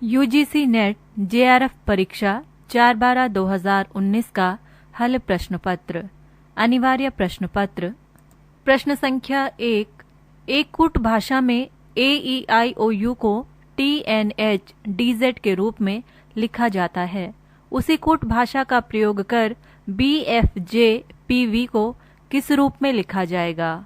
UGC net JRF परीक्षा 4/12/2019 का हल प्रश्न पत्र। अनिवार्य प्रश्न पत्र। प्रश्न संख्या 1। एक कूट भाषा में AEIOU को TNHDZ के रूप में लिखा जाता है। उसी कूट भाषा का प्रयोग कर BFJPV को किस रूप में लिखा जाएगा?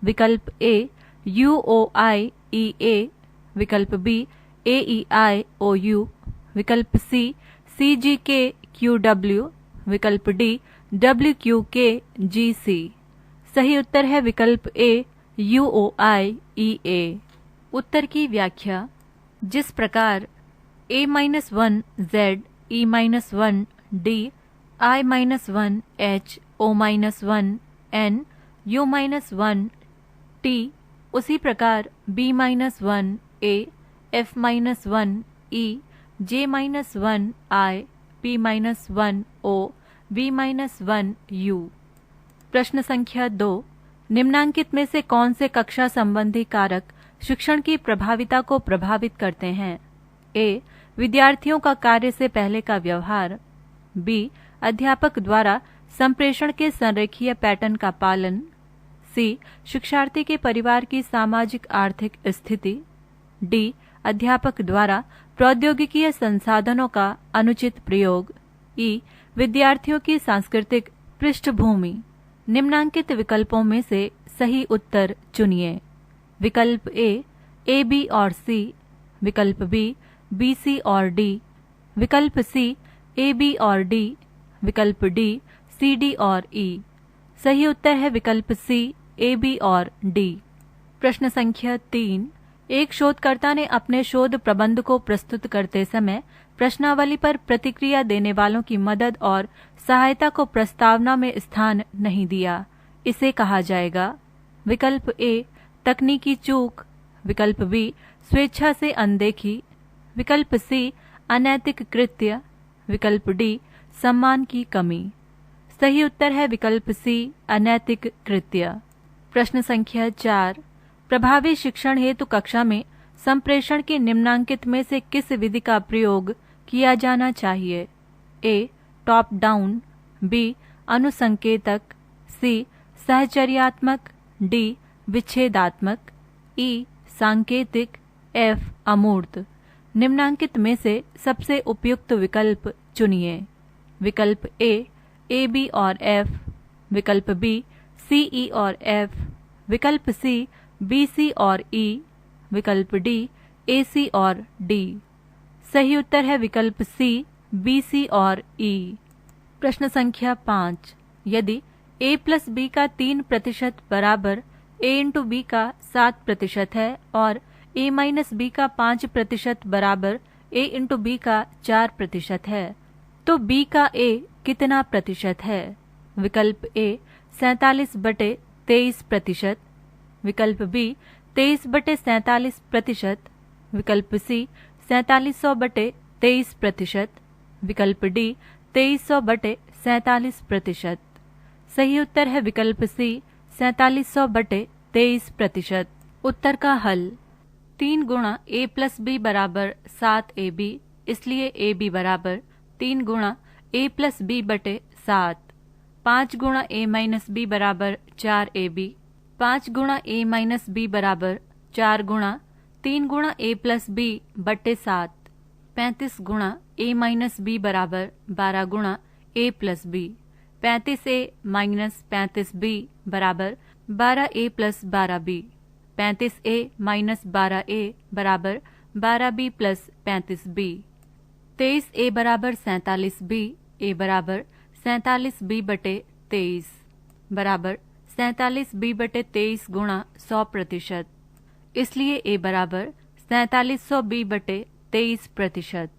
विकल्प A UOIEA, विकल्प B AEIOU, विकल्प C CGKQW, विकल्प D WQKGC। सही उत्तर है विकल्प A UOIEA। उत्तर की व्याख्या। जिस प्रकार A-1Z E-1D I-1H O-1N U-1T, उसी प्रकार B-1A F-1E J-1I P-1O V-1U। प्रश्न संख्या 2। निम्नांकित में से कौन से कक्षा संबंधी कारक शिक्षण की प्रभाविता को प्रभावित करते हैं? A. विद्यार्थियों का कार्य से पहले का व्यवहार। B. अध्यापक द्वारा संप्रेषण के संरेखीय पैटर्न का पालन। C. शिक्षार्थी के परिवार की सामाजिक आर्थिक स्थिति। D. अध्यापक द्वारा प्रौद्योगिकीय संसाधनों का अनुचित प्रयोग। E. विद्यार्थियों की सांस्कृतिक पृष्ठभूमि। निम्नांकित विकल्पों में से सही उत्तर चुनिए। विकल्प A B और C, विकल्प B B C और D, विकल्प C A B और D, विकल्प D C D और E। सही उत्तर है विकल्प C A B और D। प्रश्न संख्या 3। एक शोधकर्ता ने अपने शोध प्रबंध को प्रस्तुत करते समय प्रश्नावली पर प्रतिक्रिया देने वालों की मदद और सहायता को प्रस्तावना में स्थान नहीं दिया। इसे कहा जाएगा? विकल्प A तकनीकी चूक, विकल्प B स्वेच्छा से अनदेखी, विकल्प C अनैतिक कृत्य, विकल्प D सम्मान की कमी। सही उत्तर है विकल्प C अनैतिक कृत्य। प्रश्न संख्या 4। प्रभावी शिक्षण हेतु कक्षा में संप्रेषण के निम्नांकित में से किस विधि का प्रयोग किया जाना चाहिए? A. Top down, B. अनुसंकेतक, C. सहचर्यात्मक, D. विच्छेदात्मक, E. सांकेतिक, F. अमूर्त। निम्नांकित में से सबसे उपयुक्त विकल्प चुनिए। विकल्प A B और F, विकल्प B C E और F, विकल्प C B C और E, विकल्प D A C और D। सही उत्तर है विकल्प C B C और E। प्रश्न संख्या 5। यदि A+ B का 3% बराबर A × B का 7% है और A- B का 5% बराबर A × B का 4% है, तो B का A कितना प्रतिशत है? विकल्प A 47/23%, विकल्प B 23/47%, विकल्प C 4700/23%, विकल्प D 2300/47%। सही उत्तर है विकल्प C 4700/23%। उत्तर का हल। 3 गुणा A+ B बराबर 7AB, इसलिए AB बराबर 3 गुणा A+ B/7। 5 गुणा A- B बराबर 4AB, 5 गुणा A- B बराबर 4 गुणा 3 गुणा A+ B/7। 35 गुणा A- B बराबर 12 गुणा A+ B। 35A - 35B बराबर 12A + 12B। 35A - 12A बराबर 12B + 35B। 23A बराबर 47B, A बराबर 47B/23 बराबर 47B/23 गुणा 100%, इसलिए A बराबर 4700B/23%।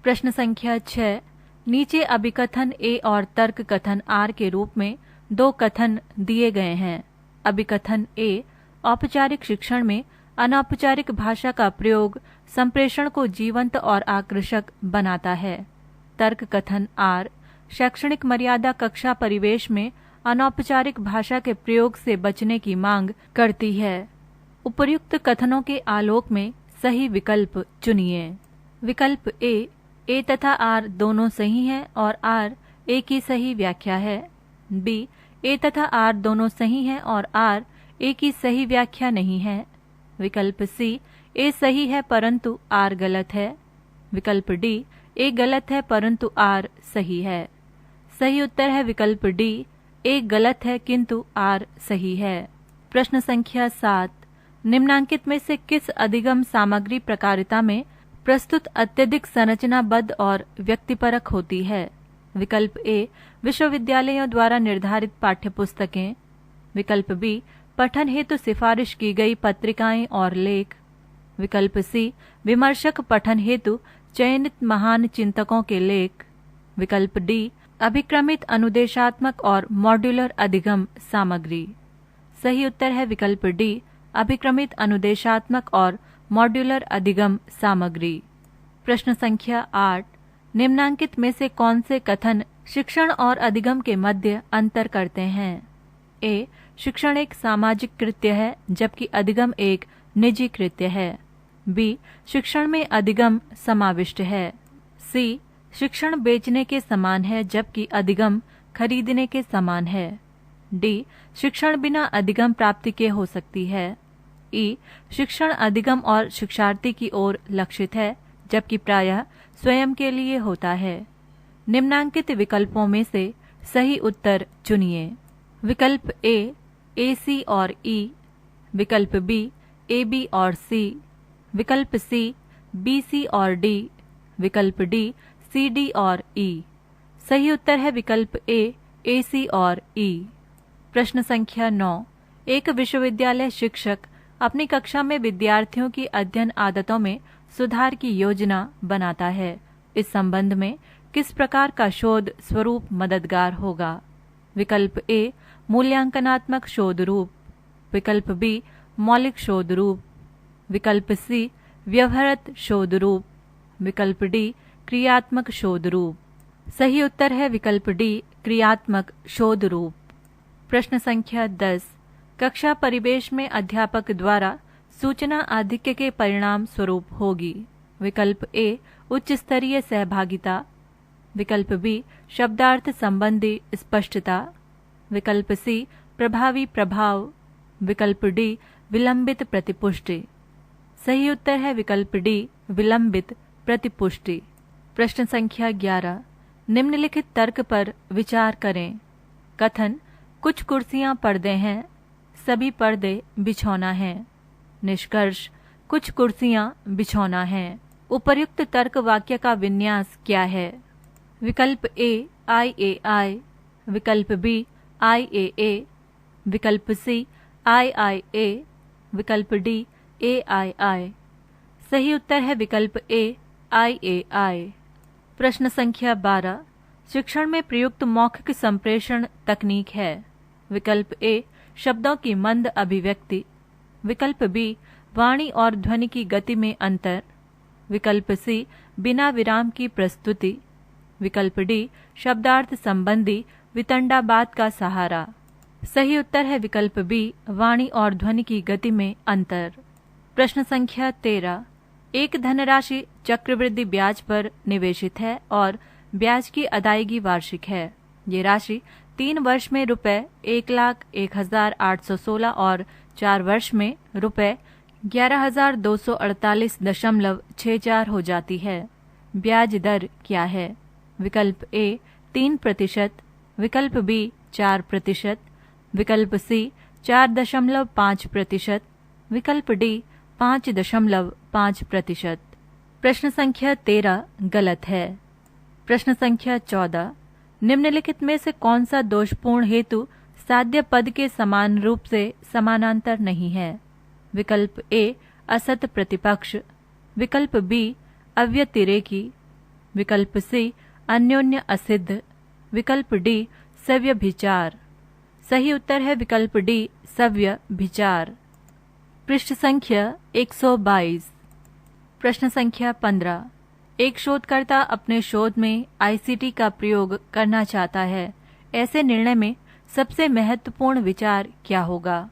प्रश्न संख्या 6। नीचे अभिकथन A और तर्क कथन R के रूप में 2 कथन दिए गए हैं। अभिकथन A औपचारिक शिक्षण में अनौपचारिक भाषा का प्रयोग संप्रेषण को जीवंत और आकर्षक बनाता है। तर्क कथन R शैक्षणिक मर्यादा कक्षा परिवेश में अनौपचारिक भाषा के प्रयोग से बचने की मांग करती है। उपर्युक्त कथनों के आलोक में सही विकल्प चुनिए। विकल्प ए तथा आर दोनों सही हैं और आर ए की सही व्याख्या है। बी, ए तथा आर दोनों सही हैं और आर ए की सही व्याख्या नहीं है। विकल्प सी, ए सही है परंतु आर गलत है। विकल्प डी, ए गलत है परंतु आर सही है। सही उत्तर है विकल्प डी, ए गलत है किंतु आर सही है। प्रश्न संख्या 7, निम्नांकित में से किस अधिगम सामग्री प्रकारिता में प्रस्तुत अत्यधिक संरचनाबद्ध और व्यक्तिपरक होती है? विकल्प ए, विश्वविद्यालयों द्वारा निर्धारित पाठ्यपुस्तकें। विकल्प बी, पठन हेतु सिफारिश की गई पत्रिकाएं और लेख। विकल्प सी, विमर्शक पठन हेतु चयनित महान चिंतकों के लेख। विकल्प डी, अभिक्रमित अनुदेशात्मक और मॉड्यूलर अधिगम सामग्री। सही उत्तर है विकल्प डी, अभिक्रमित अनुदेशात्मक और मॉड्यूलर अधिगम सामग्री। प्रश्न संख्या 8, निम्नांकित में से कौन से कथन शिक्षण और अधिगम के मध्य अंतर करते हैं? ए, शिक्षण एक सामाजिक कृत्य है जबकि अधिगम एक निजी कृत्य है। बी, शिक्षण में अधिगम समाविष्ट है। सी, शिक्षण बेचने के समान है जबकि अधिगम खरीदने के समान है। डी, शिक्षण बिना अधिगम प्राप्ति के हो सकती है। ई, शिक्षण अधिगम और शिक्षार्थी की ओर लक्षित है जबकि प्रायः स्वयं के लिए होता है। निम्नांकित विकल्पों में से सही उत्तर चुनिए। विकल्प ए सी और ई। विकल्प बी, ए बी और सी। विकल्प सी, बी सी और डी। विकल्प डी, सी डी और ई। सही उत्तर है विकल्प ए सी और ई। प्रश्न संख्या 9, एक विश्वविद्यालय शिक्षक अपनी कक्षा में विद्यार्थियों की अध्ययन आदतों में सुधार की योजना बनाता है। इस संबंध में किस प्रकार का शोध स्वरूप मददगार होगा? विकल्प ए, मूल्यांकनात्मक शोध रूप। विकल्प बी, मौलिक शोध रूप। विकल्प सी, व्यवहारत शोध रूप। विकल्प डी, क्रियात्मक शोध रूप। सही उत्तर है विकल्प डी, क्रियात्मक शोध रूप। प्रश्न संख्या 10, कक्षा परिवेश में अध्यापक द्वारा सूचना आधिक्य के परिणाम स्वरूप होगी। विकल्प ए, उच्च स्तरीय सहभागिता। विकल्प बी, शब्दार्थ संबंधी स्पष्टता। विकल्प सी, प्रभावी प्रभाव। विकल्प डी, विलंबित प्रतिपुष्टि। सही उत्तर है विकल्प डी, विलंबित प्रतिपुष्टि। प्रश्न संख्या 11, निम्नलिखित तर्क पर विचार करें। कथन, कुछ कुर्सियां पर्दे हैं, सभी पर्दे बिछौना हैं। निष्कर्ष, कुछ कुर्सियां बिछौना हैं। उपर्युक्त तर्क वाक्य का विन्यास क्या है? विकल्प ए, आई ए आई। विकल्प बी, आई ए ए। विकल्प सी, आई आई ए। विकल्प डी, ए आई आई। सही उत्तर है विकल्प ए, आई ए आई। प्रश्न संख्या 12, शिक्षण में प्रयुक्त मौखिक संप्रेषण तकनीक है। विकल्प ए, शब्दों की मंद अभिव्यक्ति। विकल्प बी, वाणी और ध्वनि की गति में अंतर। विकल्प सी, बिना विराम की प्रस्तुति। विकल्प डी, शब्दार्थ संबंधी वितंडाबाद का सहारा। सही उत्तर है विकल्प बी, वाणी और ध्वनि की गति में अंतर। प्रश्न संख्या 13, एक धनराशि चक्रवृद्धि ब्याज पर निवेशित है और ब्याज की अदायगी वार्षिक है। ये राशि 3 वर्ष में रुपए 1,01,816 और 4 वर्ष में रुपए 11,248.64 हो जाती है। ब्याज दर क्या है? विकल्प ए, 3%। विकल्प बी, 4%। विकल्प सी, 4.5%। विकल्प डी, 5.5%। प्रश्न संख्या 13 गलत है। प्रश्न संख्या 14, निम्नलिखित में से कौन सा दोषपूर्ण हेतु साध्य पद के समान रूप से समानांतर नहीं है? विकल्प ए, असत प्रतिपक्ष। विकल्प बी, अव्यतिरेकी। विकल्प सी, अन्योन्य असिद्ध। विकल्प डी, सव्यभिचार। सही उत्तर है विकल्प डी, सव्यभिचार। पृष्ठ संख्या 122। प्रश्न संख्या 15, एक शोधकर्ता अपने शोध में आईसीटी का प्रयोग करना चाहता है। ऐसे निर्णय में सबसे महत्वपूर्ण विचार क्या होगा?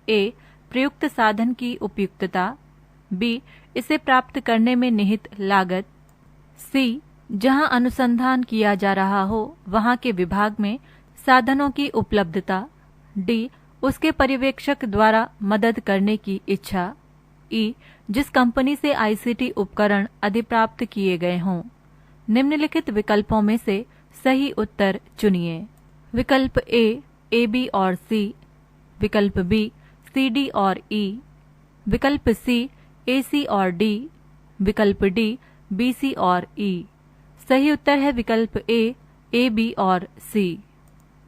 ए, प्रयुक्त साधन की उपयुक्तता। बी इसे प्राप्त करने में निहित लागत, सी जहां अनुसंधान किया जा रहा हो वहां के विभाग में साधनों की उपलब्धता, डी उसके पर्यवेक्षक द्वारा मदद करने की इच्छा, ई जिस कंपनी से आईसीटी उपकरण अधिप्राप्त किए गए हों। निम्नलिखित विकल्पों में से सही उत्तर चुनिए। विकल्प ए बी और सी, विकल्प बी सी डी और ई, विकल्प सी ए सी और डी, विकल्प डी बी सी और ई। सही उत्तर है विकल्प ए बी और सी।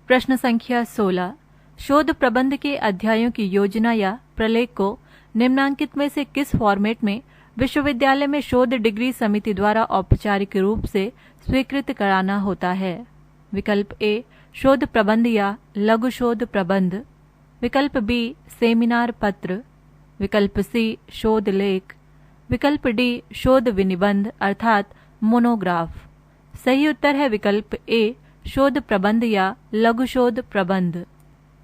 प्रश्न संख्या 16, शोध प्रबंध के अध्यायों की योजना या प्रलेख को निम्नांकित में से किस फॉर्मेट में विश्वविद्यालय में शोध डिग्री समिति द्वारा औपचारिक रूप से स्वीकृत कराना होता है? विकल्प ए शोध प्रबंध या लघु शोध प्रबंध, विकल्प बी सेमिनार पत्र, विकल्प सी शोध लेख, विकल्प डी शोध विनिबंध अर्थात मोनोग्राफ। सही उत्तर है विकल्प ए शोध प्रबंध या लघु शोध प्रबंध।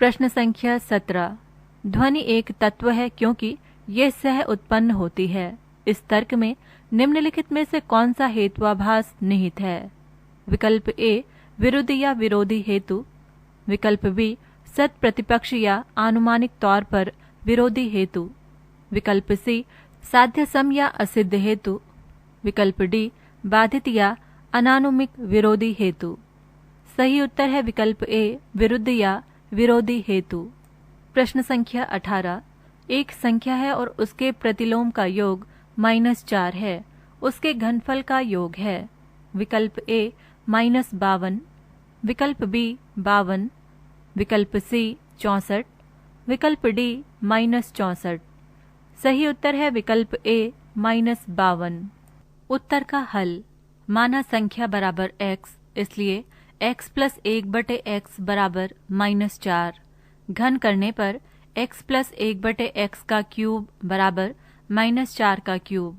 प्रश्न संख्या 17, ध्वनि एक तत्व है क्योंकि ये सह उत्पन्न होती है। इस तर्क में निम्नलिखित में से कौन सा हेतुआभास निहित है? विकल्प ए विरुद्ध या विरोधी हेतु, विकल्प बी सत प्रतिपक्ष या आनुमानिक तौर पर विरोधी हेतु, विकल्प सी साध्य सम या असिद्ध हेतु, विकल्प डी बाधित या अनानुमिक विरोधी हेतु। सही उत्तर है विकल्प ए विरुद्ध या विरोधी हेतु। प्रश्न संख्या 18, एक संख्या है और उसके प्रतिलोम का योग -4 है, उसके घनफल का योग है। विकल्प ए -52, विकल्प बी 52, विकल्प सी 64, विकल्प डी -64। सही उत्तर है विकल्प ए -52। उत्तर का हल, माना संख्या बराबर x, इसलिए x प्लस 1/x बराबर -4। घन करने पर x प्लस 1/x का क्यूब बराबर -4 का cube,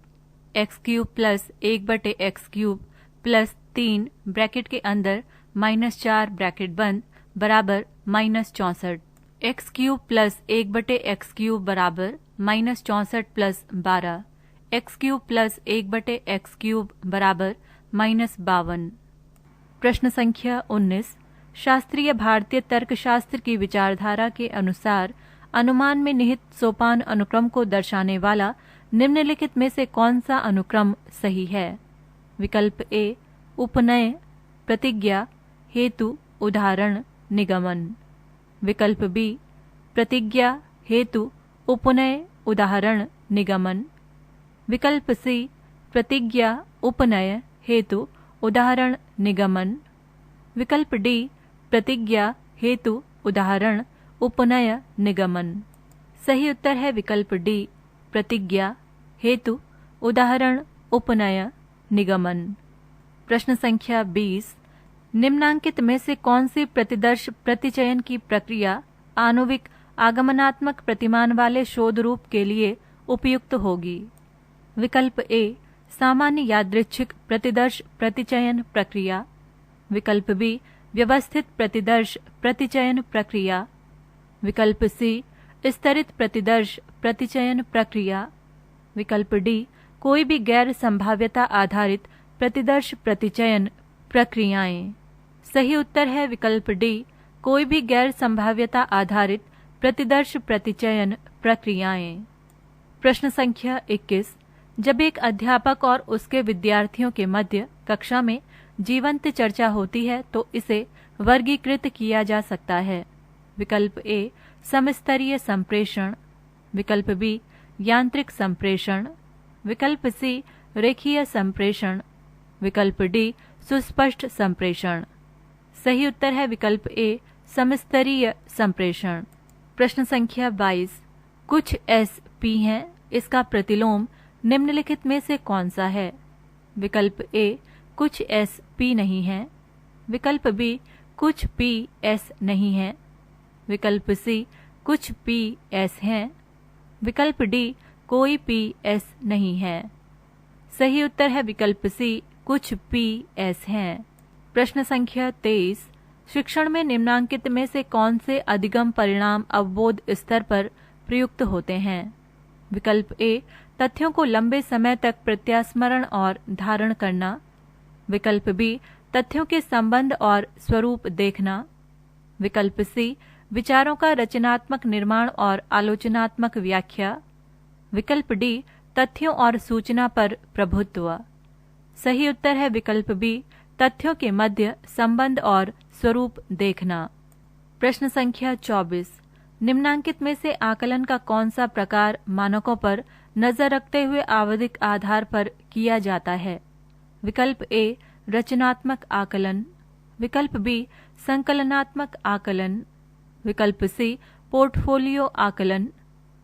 x cube plus 1/x cube plus 3 bracket के अंदर -4 ब्रैकेट बंद बराबर -64। x cube plus 1/x cube बराबर -64 plus 12, x cube plus 1/x cube बराबर -52। प्रश्न संख्या 19, शास्त्रीय भारतीय तर्कशास्त्र की विचारधारा के अनुसार अनुमान में निहित सोपान अनुक्रम को दर्शाने वाला निम्नलिखित में से कौन सा अनुक्रम सही है? विकल्प ए उपनय, प्रतिज्ञा, हेतु, उदाहरण, निगमन, विकल्प बी प्रतिज्ञा, हेतु, उपनय, उदाहरण, निगमन, विकल्प सी प्रतिज्ञा, उपनय, हेतु, उदाहरण, निगमन, विकल्प डी प्रतिज्ञा, हेतु, उदाहरण, उपनय, निगमन। सही उत्तर है विकल्प डी प्रतिज्ञा, हेतु, उदाहरण, उपनय, निगमन। प्रश्न संख्या 20, निम्नांकित में से कौन सी प्रतिदर्श प्रतिचयन की प्रक्रिया आणविक आगमनात्मक प्रतिमान वाले शोध रूप के लिए उपयुक्त होगी? विकल्प ए सामान्य यादृच्छिक प्रतिदर्श प्रतिचयन प्रक्रिया, विकल्प बी व्यवस्थित प्रतिदर्श प्रतिचयन प्रक्रिया, विकल्प सी स्तरित प्रतिदर्श प्रतिचयन प्रक्रिया, विकल्प डी कोई भी गैर संभाव्यता आधारित प्रतिदर्श प्रतिचयन प्रक्रियाएं। सही उत्तर है विकल्प डी कोई भी गैर संभाव्यता आधारित प्रतिदर्श प्रतिचयन प्रक्रियाएं। प्रश्न संख्या 21, जब एक अध्यापक और उसके विद्यार्थियों के मध्य कक्षा में जीवंत चर्चा होती है तो इसे वर्गीकृत किया जा सकता है। विकल्प ए समस्तरीय संप्रेषण, विकल्प बी यांत्रिक संप्रेषण, विकल्प सी रेखीय संप्रेषण, विकल्प डी सुस्पष्ट संप्रेषण। सही उत्तर है विकल्प ए समस्तरीय संप्रेषण। प्रश्न संख्या 22, कुछ SP हैं, इसका प्रतिलोम निम्नलिखित में से कौन सा है? विकल्प ए कुछ SP नहीं है, विकल्प बी कुछ PS नहीं है, विकल्प सी कुछ PS हैं, विकल्प डी कोई PS नहीं है। सही उत्तर है विकल्प सी कुछ PS हैं। प्रश्न संख्या 23, शिक्षण में निम्नांकित में से कौन से अधिगम परिणाम अवबोध स्तर पर प्रयुक्त होते हैं? विकल्प ए तथ्यों को लंबे समय तक प्रत्यास्मरण और धारण करना। विकल्प बी तथ्यों के संबंध और स्वरूप देखना। विकल्प सी विचारों का रचनात्मक निर्माण और आलोचनात्मक व्याख्या। विकल्प डी तथ्यों और सूचना पर प्रभुत्व। सही उत्तर है विकल्प बी तथ्यों के मध्य संबंध और स्वरूप देखना। प्रश्न संख्या 24 निम्नांकित में से आकलन का कौन सा प्रकार मानकों पर नजर रखते हुए आवधिक आधार पर किया जाता है। विकल्प ए रचनात्मक आकलन। विकल्प बी संकलनात्मक आकलन। विकल्प सी पोर्टफोलियो आकलन।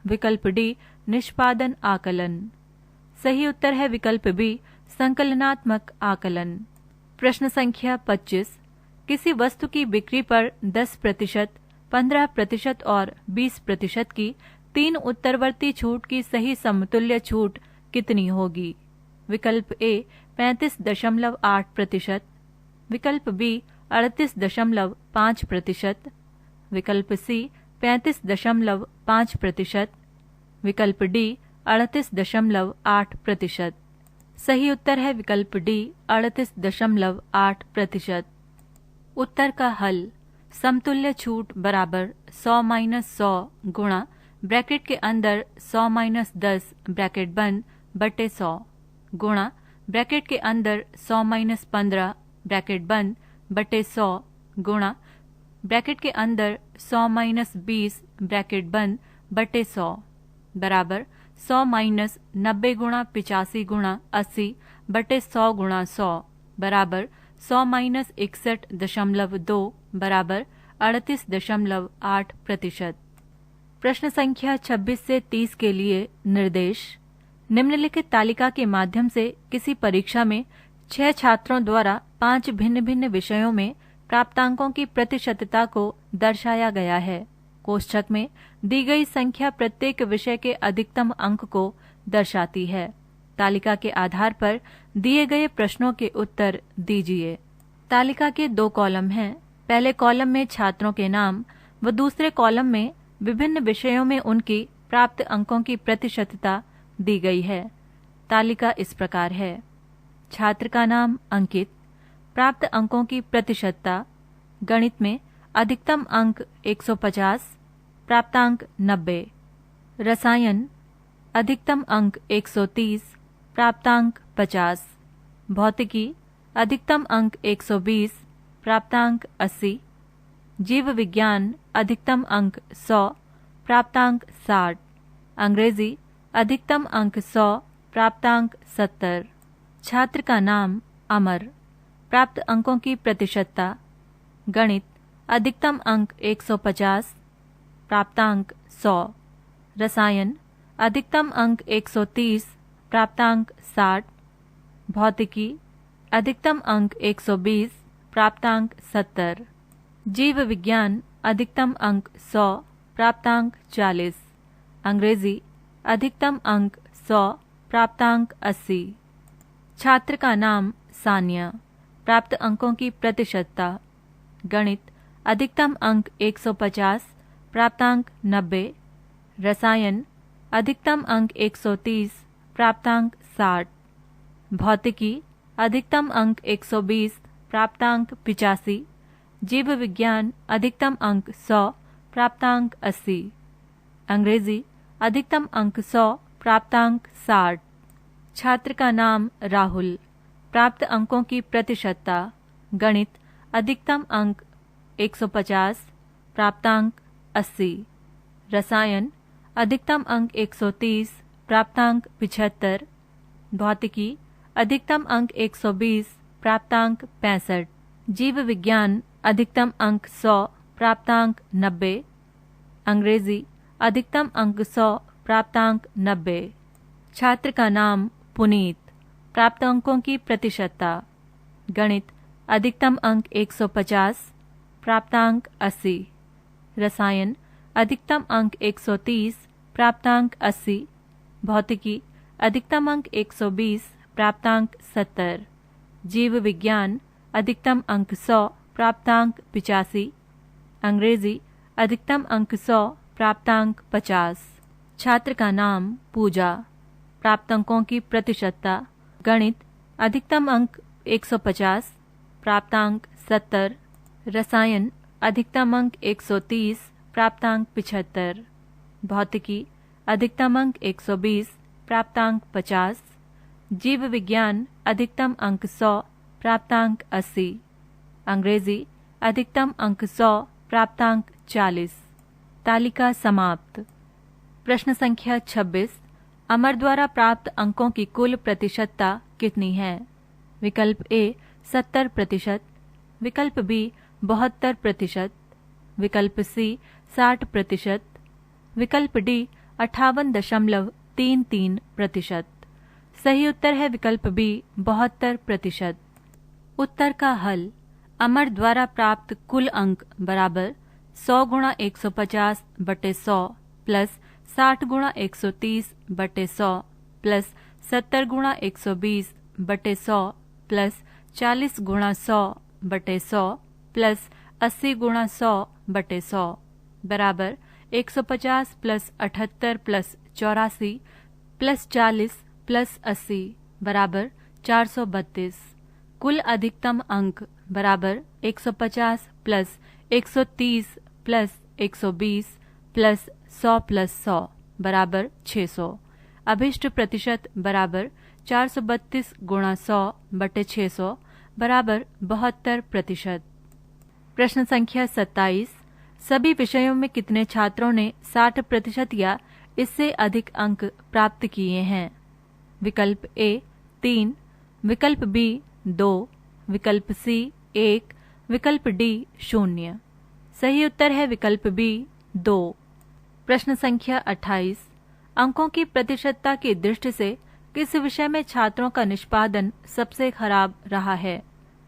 विकल्प डी निष्पादन आकलन। सही उत्तर है विकल्प बी संकलनात्मक आकलन। प्रश्न संख्या 25 किसी वस्तु की बिक्री पर 10%, 15% और 20% की 3 उत्तरवर्ती छूट की सही समतुल्य छूट कितनी होगी। विकल्प ए 35.8%। विकल्प बी 38.5%। विकल्प सी 35.5%। विकल्प डी 38.8%। सही उत्तर है विकल्प डी 38.8%। उत्तर का हल समतुल्य छूट बराबर 100-100 गुणा ब्रैकेट के अंदर 100-10 ब्रैकेट बंद बटे 100 गुणा ब्रैकेट के अंदर 100-15 ब्रैकेट बंद बटे 100 गुणा ब्रैकेट के अंदर 100-20 ब्रैकेट बंद बटे 100 बराबर 100-90 गुणा 85 गुणा 80 बटे 100 गुणा 100 बराबर 100-61.2 बराबर 38.8%। प्रश्न संख्या 26 से 30 के लिए निर्देश। निम्नलिखित तालिका के माध्यम से किसी परीक्षा में 6 छात्रों द्वारा 5 भिन्न भिन्न विषयों में प्राप्तांकों की प्रतिशतता को दर्शाया गया है। कोष्ठक में दी गई संख्या प्रत्येक विषय के अधिकतम अंक को दर्शाती है। तालिका के आधार पर दिए गए प्रश्नों के उत्तर दीजिए। तालिका के 2 कॉलम हैं। पहले कॉलम में छात्रों के नाम व दूसरे कॉलम में विभिन्न विषयों में उनकी प्राप्त अंकों की प्रतिशतता दी गई है। तालिका इस प्रकार है। छात्र का नाम अंकित, प्राप्त अंकों की प्रतिशतता। गणित में अधिकतम अंक 150, प्राप्तांक 90। रसायन अधिकतम अंक 130, प्राप्तांक 50। भौतिकी अधिकतम अंक 120, प्राप्तांक 80। जीव विज्ञान अधिकतम अंक 100, प्राप्तांक 60। अंग्रेजी अधिकतम अंक 100, प्राप्तांक 70। छात्र का नाम अमर, प्राप्त अंकों की प्रतिशतता। गणित अधिकतम अंक 150, प्राप्तांक 100। रसायन अधिकतम अंक 130, प्राप्तांक 60। भौतिकी अधिकतम अंक 120, प्राप्तांक 70। जीव विज्ञान अधिकतम अंक 100, प्राप्तांक 40। अंग्रेजी अधिकतम अंक 100, प्राप्तांक 80। छात्र का नाम सानिया, प्राप्त अंकों की प्रतिशतता। गणित अधिकतम अंक 150, प्राप्तांक 90। रसायन अधिकतम अंक 130, प्राप्तांक 60। भौतिकी अधिकतम अंक 120, प्राप्तांक 85। जीव विज्ञान अधिकतम अंक 100, प्राप्तांक 80। अंग्रेजी अधिकतम अंक 100, प्राप्तांक 60। छात्र का नाम राहुल, प्राप्त अंकों की प्रतिशतता। गणित अधिकतम अंक 150, प्राप्तांक 80। रसायन अधिकतम अंक 130, प्राप्तांक 75। भौतिकी अधिकतम अंक 120, प्राप्तांक 65। जीव विज्ञान अधिकतम अंक 100, प्राप्तांक 90। अंग्रेजी अधिकतम अंक 100, प्राप्तांक 90। छात्र का नाम पुनीत, प्राप्त अंकों की प्रतिशतता। गणित अधिकतम अंक 150, प्राप्तांक 80। रसायन अधिकतम अंक 130, प्राप्तांक 80। भौतिकी अधिकतम अंक 120, प्राप्तांक 70। जीव विज्ञान अधिकतम अंक 100, प्राप्तांक 85। अंग्रेजी अधिकतम अंक 100, प्राप्तांक 50। छात्र का नाम पूजा। प्राप्त अंकों की प्रतिशतता। गणित अधिकतम अंक 150, प्राप्तांक 70। रसायन अधिकतम अंक 130, प्राप्तांक 75। भौतिकी अधिकतम अंक 120, प्राप्तांक 50। जीव विज्ञान अधिकतम अंक 100, प्राप्तांक 80। अंग्रेजी अधिकतम अंक 100, प्राप्तांक 40। तालिका समाप्त। प्रश्न संख्या 26। अमर द्वारा प्राप्त अंकों की कुल प्रतिशतता कितनी है? विकल्प ए 70%, विकल्प बी 72%, विकल्प सी 60%, विकल्प डी 58.33%। सही उत्तर है विकल्प बी 72%। उत्तर का हल। अमर द्वारा प्राप्त कुल अंक बराबर 100 गुणा 150 बटे 100 प्लस 60 गुणा 130 बटे 100 प्लस 70 गुणा 120 बटे 100 प्लस 40 गुणा 100 बटे 100 प्लस 80 गुणा 100 बटे 100 बराबर 150 प्लस 78 प्लस 84 प्लस 40 प्लस 80 बराबर 432। कुल अधिकतम अंक बराबर 150 प्लस 130 प्लस 120 प्लस 100 प्लस 100 बराबर 600। अभिष्ट प्रतिशत बराबर 432 गुणा 100 बटे 600 बराबर 72%। प्रश्न संख्या 27। सभी विषयों में कितने छात्रों ने 60% या इससे अधिक अंक प्राप्त किए हैं? विकल्प ए 3, विकल्प बी 2, विकल्प सी 1, विकल्प डी 0। सही उत्तर है विकल्प बी 2। प्रश्न संख्या 28। अंकों की प्रतिशतता की दृष्टि से किस विषय में छात्रों का निष्पादन सबसे खराब रहा है?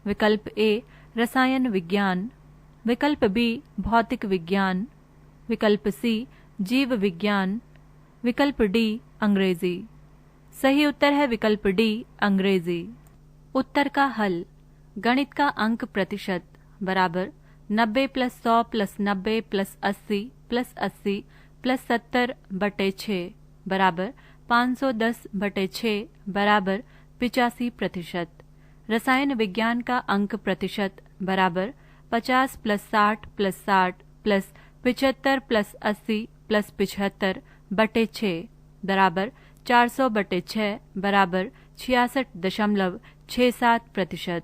विकल्प ए रसायन विज्ञान, विकल्प बी भौतिक विज्ञान, विकल्प सी जीव विज्ञान, विकल्प डी अंग्रेजी। सही उत्तर है विकल्प डी अंग्रेजी। उत्तर का हल। गणित का अंक प्रतिशत बराबर 90 plus 100 plus 90 plus 80 plus 80 plus 70 बटे 6 बराबर 510 बटे 6 बराबर 85%। रसायन विज्ञान का अंक प्रतिशत बराबर 50 plus 60 plus 60 plus 75 plus 80 plus 75 बटे 6 बराबर 400 बटे 6 बराबर 66.67%।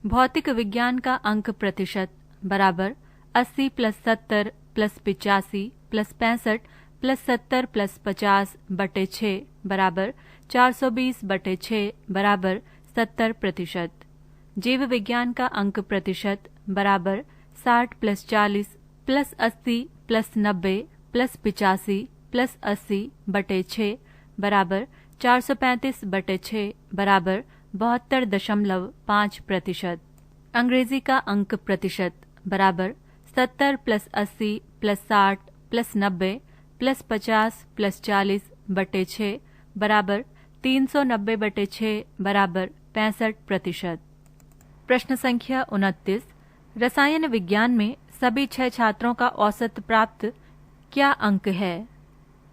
भौतिक विज्ञान का अंक प्रतिशत बराबर 80 plus 70 plus 85 plus 65 plus 70 plus 50 बटे 6 बराबर 420 बटे 6 बराबर 70%। जीव विज्ञान का अंक प्रतिशत बराबर 60 plus 40 plus 80 plus 90 plus 85 plus 80 बटे 6 बराबर 435 बटे 6 बराबर 72.5%। अंग्रेजी का अंक प्रतिशत बराबर 70 plus 80 plus 60 plus 90 plus 50 plus 40 बटे 6 बराबर 390 बटे 6 बराबर 65%। प्रश्न संख्या 29। रसायन विज्ञान में सभी 6 छात्रों का औसत प्राप्त क्या अंक है?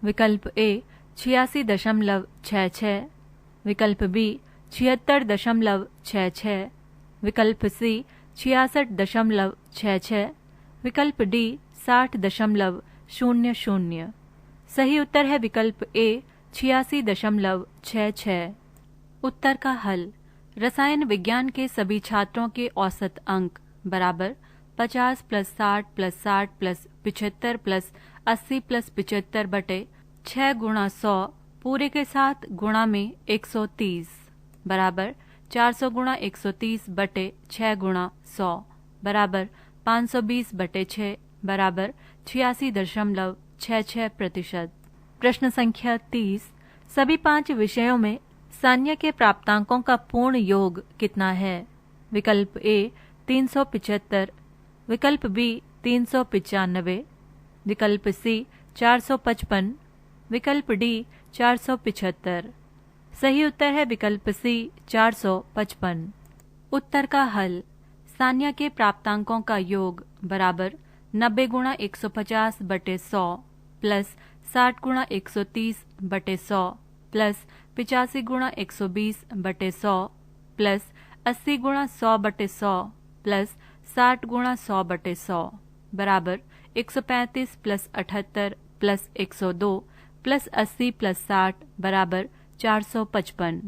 विकल्प ए 86.66, विकल्प बी 76.66, विकल्प सी 66.66, विकल्प डी 60.00। सही उत्तर है विकल्प ए 86.66। उत्तर का हल। रसायन विज्ञान के सभी छात्रों के औसत अंक बराबर 50 plus 60 plus 60 plus 75 plus 80 plus 75 बटे 6 गुणा 100 पूरे के साथ गुणा में 130 बराबर 400 गुणा 130 बटे 6 गुणा 100 बराबर 520 बटे 6 बराबर 86.66%। प्रश्न संख्या 30। सभी 5 विषयों में सान्य के प्राप्तांकों का पूर्ण योग कितना है? विकल्प ए 375, विकल्प बी 395, विकल्प सी 455, विकल्प डी 475। सही उत्तर है विकल्प सी 455। उत्तर का हल। सान्य के प्राप्तांकों का योग बराबर 90 गुणा 150 बटे 100 प्लस 60 गुणा 130/100 प्लस 85 गुणा 120/100 प्लस 80 गुणा 100/100 प्लस 60 गुणा 100/100 बराबर 135 प्लस 78 प्लस 102 प्लस 80 प्लस 60 बराबर 455।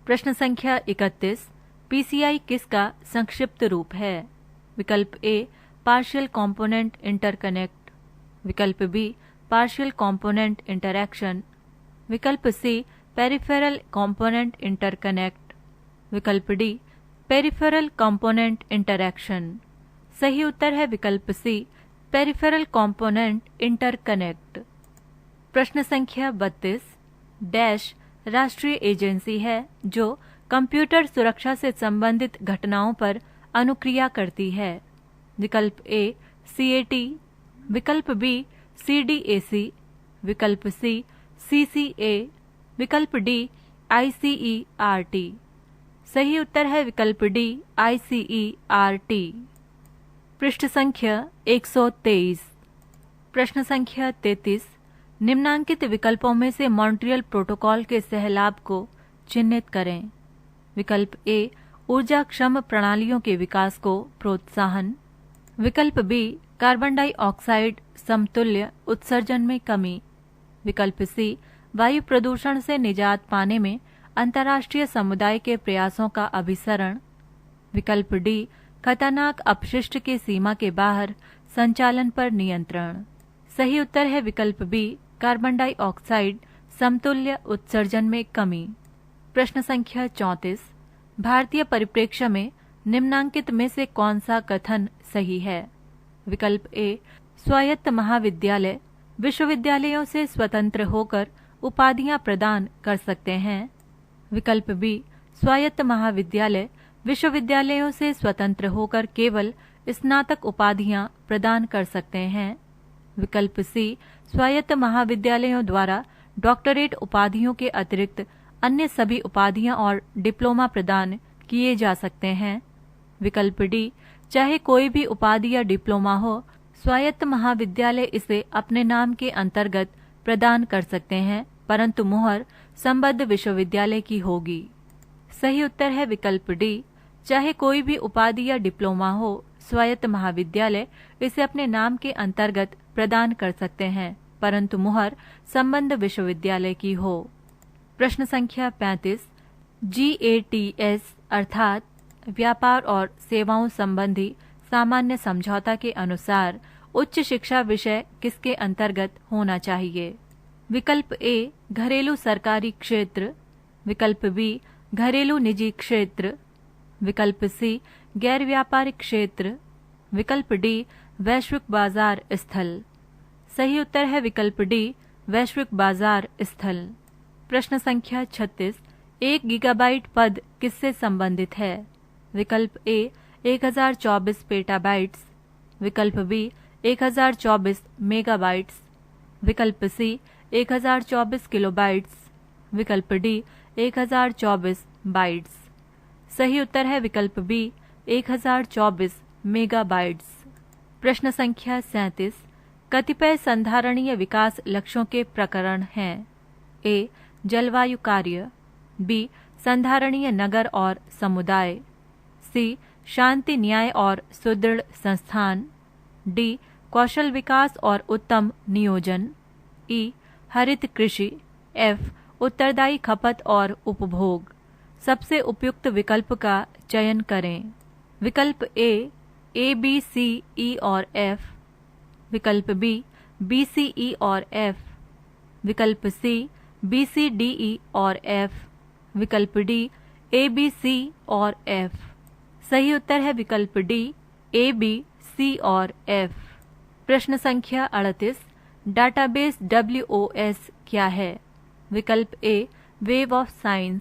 प्रश्न संख्या 31। पीसीआई किसका संक्षिप्त रूप है? विकल्प ए पार्शियल कंपोनेंट इंटरकनेक्ट, विकल्प बी पार्शियल कंपोनेंट इंटरैक्शन, विकल्प सी पेरिफेरल कंपोनेंट इंटरकनेक्ट, विकल्प डी पेरिफेरल कंपोनेंट इंटरैक्शन। सही उत्तर है विकल्प सी पेरिफेरल कंपोनेंट इंटरकनेक्ट। प्रश्न संख्या 32। डैश राष्ट्रीय एजेंसी है जो कंप्यूटर सुरक्षा से संबंधित घटनाओं पर अनुक्रिया करती है? विकल्प ए सीएटी, विकल्प बी सीडीएसी, विकल्प सी सीसीए, विकल्प डी आईसीईआरटी। सही उत्तर है विकल्प डी आईसीईआरटी। पृष्ठ संख्या 123। प्रश्न संख्या 33। निम्नांकित विकल्पों में से मॉन्ट्रियल प्रोटोकॉल के सहलाभ को चिन्हित करें। विकल्प ए ऊर्जा क्षम प्रणालियों के विकास को प्रोत्साहन, विकल्प बी कार्बन डाइऑक्साइड समतुल्य उत्सर्जन में कमी, विकल्प सी वायु प्रदूषण से निजात पाने में अंतर्राष्ट्रीय समुदाय के प्रयासों का अभिसरण, विकल्प डी खतरनाक अपशिष्ट के सीमा के बाहर संचालन पर नियंत्रण। सही उत्तर है विकल्प बी कार्बन डाइऑक्साइड समतुल्य उत्सर्जन में कमी। प्रश्न संख्या 34। भारतीय परिप्रेक्ष्य में निम्नांकित में से कौन सा कथन सही है? विकल्प ए स्वायत्त महाविद्यालय विश्वविद्यालयों से स्वतंत्र होकर उपाधियां प्रदान कर सकते हैं, विकल्प बी स्वायत्त महाविद्यालय विश्वविद्यालयों से स्वतंत्र होकर केवल स्नातक उपाधियां प्रदान कर सकते हैं, विकल्प सी स्वायत्त महाविद्यालयों द्वारा डॉक्टरेट उपाधियों के अतिरिक्त अन्य सभी उपाधियां और डिप्लोमा प्रदान किए जा सकते हैं, विकल्प डी चाहे कोई भी उपाधि या डिप्लोमा हो स्वायत्त महाविद्यालय इसे अपने नाम के अंतर्गत प्रदान कर सकते हैं परंतु मुहर संबद्ध विश्वविद्यालय की होगी। सही उत्तर है विकल्प डी चाहे कोई भी उपाधि या डिप्लोमा हो स्वायत्त महाविद्यालय इसे अपने नाम के अंतर्गत प्रदान कर सकते हैं परंतु मुहर संबद्ध विश्वविद्यालय की हो। प्रश्न संख्या 35। GATS अर्थात व्यापार और सेवाओं संबंधी सामान्य समझौता के अनुसार उच्च शिक्षा विषय किसके अंतर्गत होना चाहिए? विकल्प ए घरेलू सरकारी क्षेत्र, विकल्प बी घरेलू निजी क्षेत्र, विकल्प सी गैर व्यापारिक क्षेत्र, विकल्प डी वैश्विक बाजार स्थल। सही उत्तर है विकल्प डी वैश्विक बाजार स्थल। प्रश्न संख्या 36। 1 गीगाबाइट पद किससे संबंधित है? विकल्प ए 1024 पेटाबाइट्स, विकल्प बी 1024 मेगाबाइट्स, विकल्प सी 1024 किलोबाइट्स, विकल्प डी 1024 बाइट्स। सही उत्तर है विकल्प बी 1024 मेगाबाइट्स। प्रश्न संख्या 37। कतिपय संधारणीय विकास लक्ष्यों के प्रकरण हैं। ए जलवायु कार्य, बी संधारणीय नगर और समुदाय, सी शांति न्याय और सुदृढ़ संस्थान, डी कौशल विकास और उत्तम नियोजन, ई हरित कृषि, एफ उत्तरदायी खपत और उपभोग। सबसे उपयुक्त विकल्प का चयन करें। विकल्प ए बी सी ई और एफ, विकल्प बी बी सी ई और एफ, विकल्प C B C D E और एफ, विकल्प डी ए बी सी और एफ। सही उत्तर है विकल्प डी ए बी सी और एफ। प्रश्न संख्या 38। डाटाबेस WOS क्या है? विकल्प ए वेब ऑफ साइंस,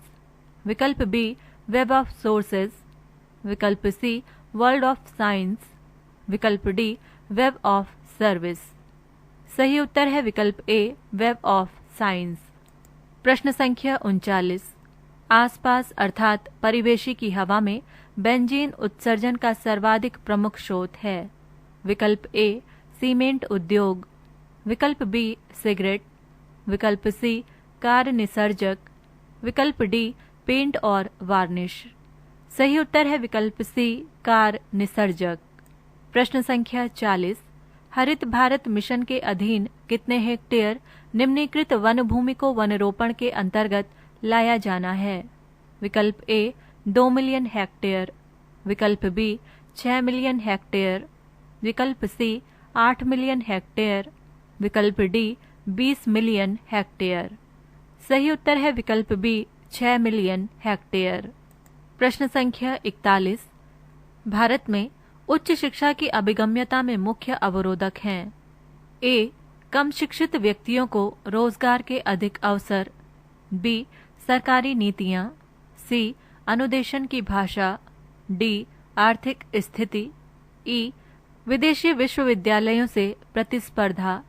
विकल्प बी वेब ऑफ सोर्सेज, विकल्प सी वर्ल्ड ऑफ साइंस, विकल्प डी वेब ऑफ सर्विस। सही उत्तर है विकल्प ए वेब ऑफ साइंस। प्रश्न संख्या 39। आसपास अर्थात परिवेशी की हवा में बेंजीन उत्सर्जन का सर्वाधिक प्रमुख स्रोत है। विकल्प ए सीमेंट उद्योग, विकल्प बी सिगरेट, विकल्प सी कार निसर्जक, विकल्प डी पेंट और वार्निश। सही उत्तर है विकल्प सी कार निसर्जक। प्रश्न संख्या 40, हरित भारत मिशन के अधीन कितने हेक्टेयर निम्नलिखित वन भूमि को वनरोपण के अंतर्गत लाया जाना है? विकल्प ए 2 मिलियन हेक्टेयर, विकल्प बी 6 मिलियन हेक्टेयर, विकल्प सी 8 मिलियन हेक्टेयर, विकल्प डी 20 मिलियन हेक्टेयर। सही उत्तर है विकल्प बी 6 मिलियन हेक्टेयर। प्रश्न संख्या 41, भारत में उच्च शिक्षा की अभिगम्यता में मुख्य अवरोधक हैं? ए कम शिक्षित व्यक्तियों को रोजगार के अधिक अवसर, बी सरकारी नीतियां, सी अनुदेशन की भाषा, डी आर्थिक स्थिति, ई विदेशी विश्वविद्यालयों से प्रतिस्पर्धा,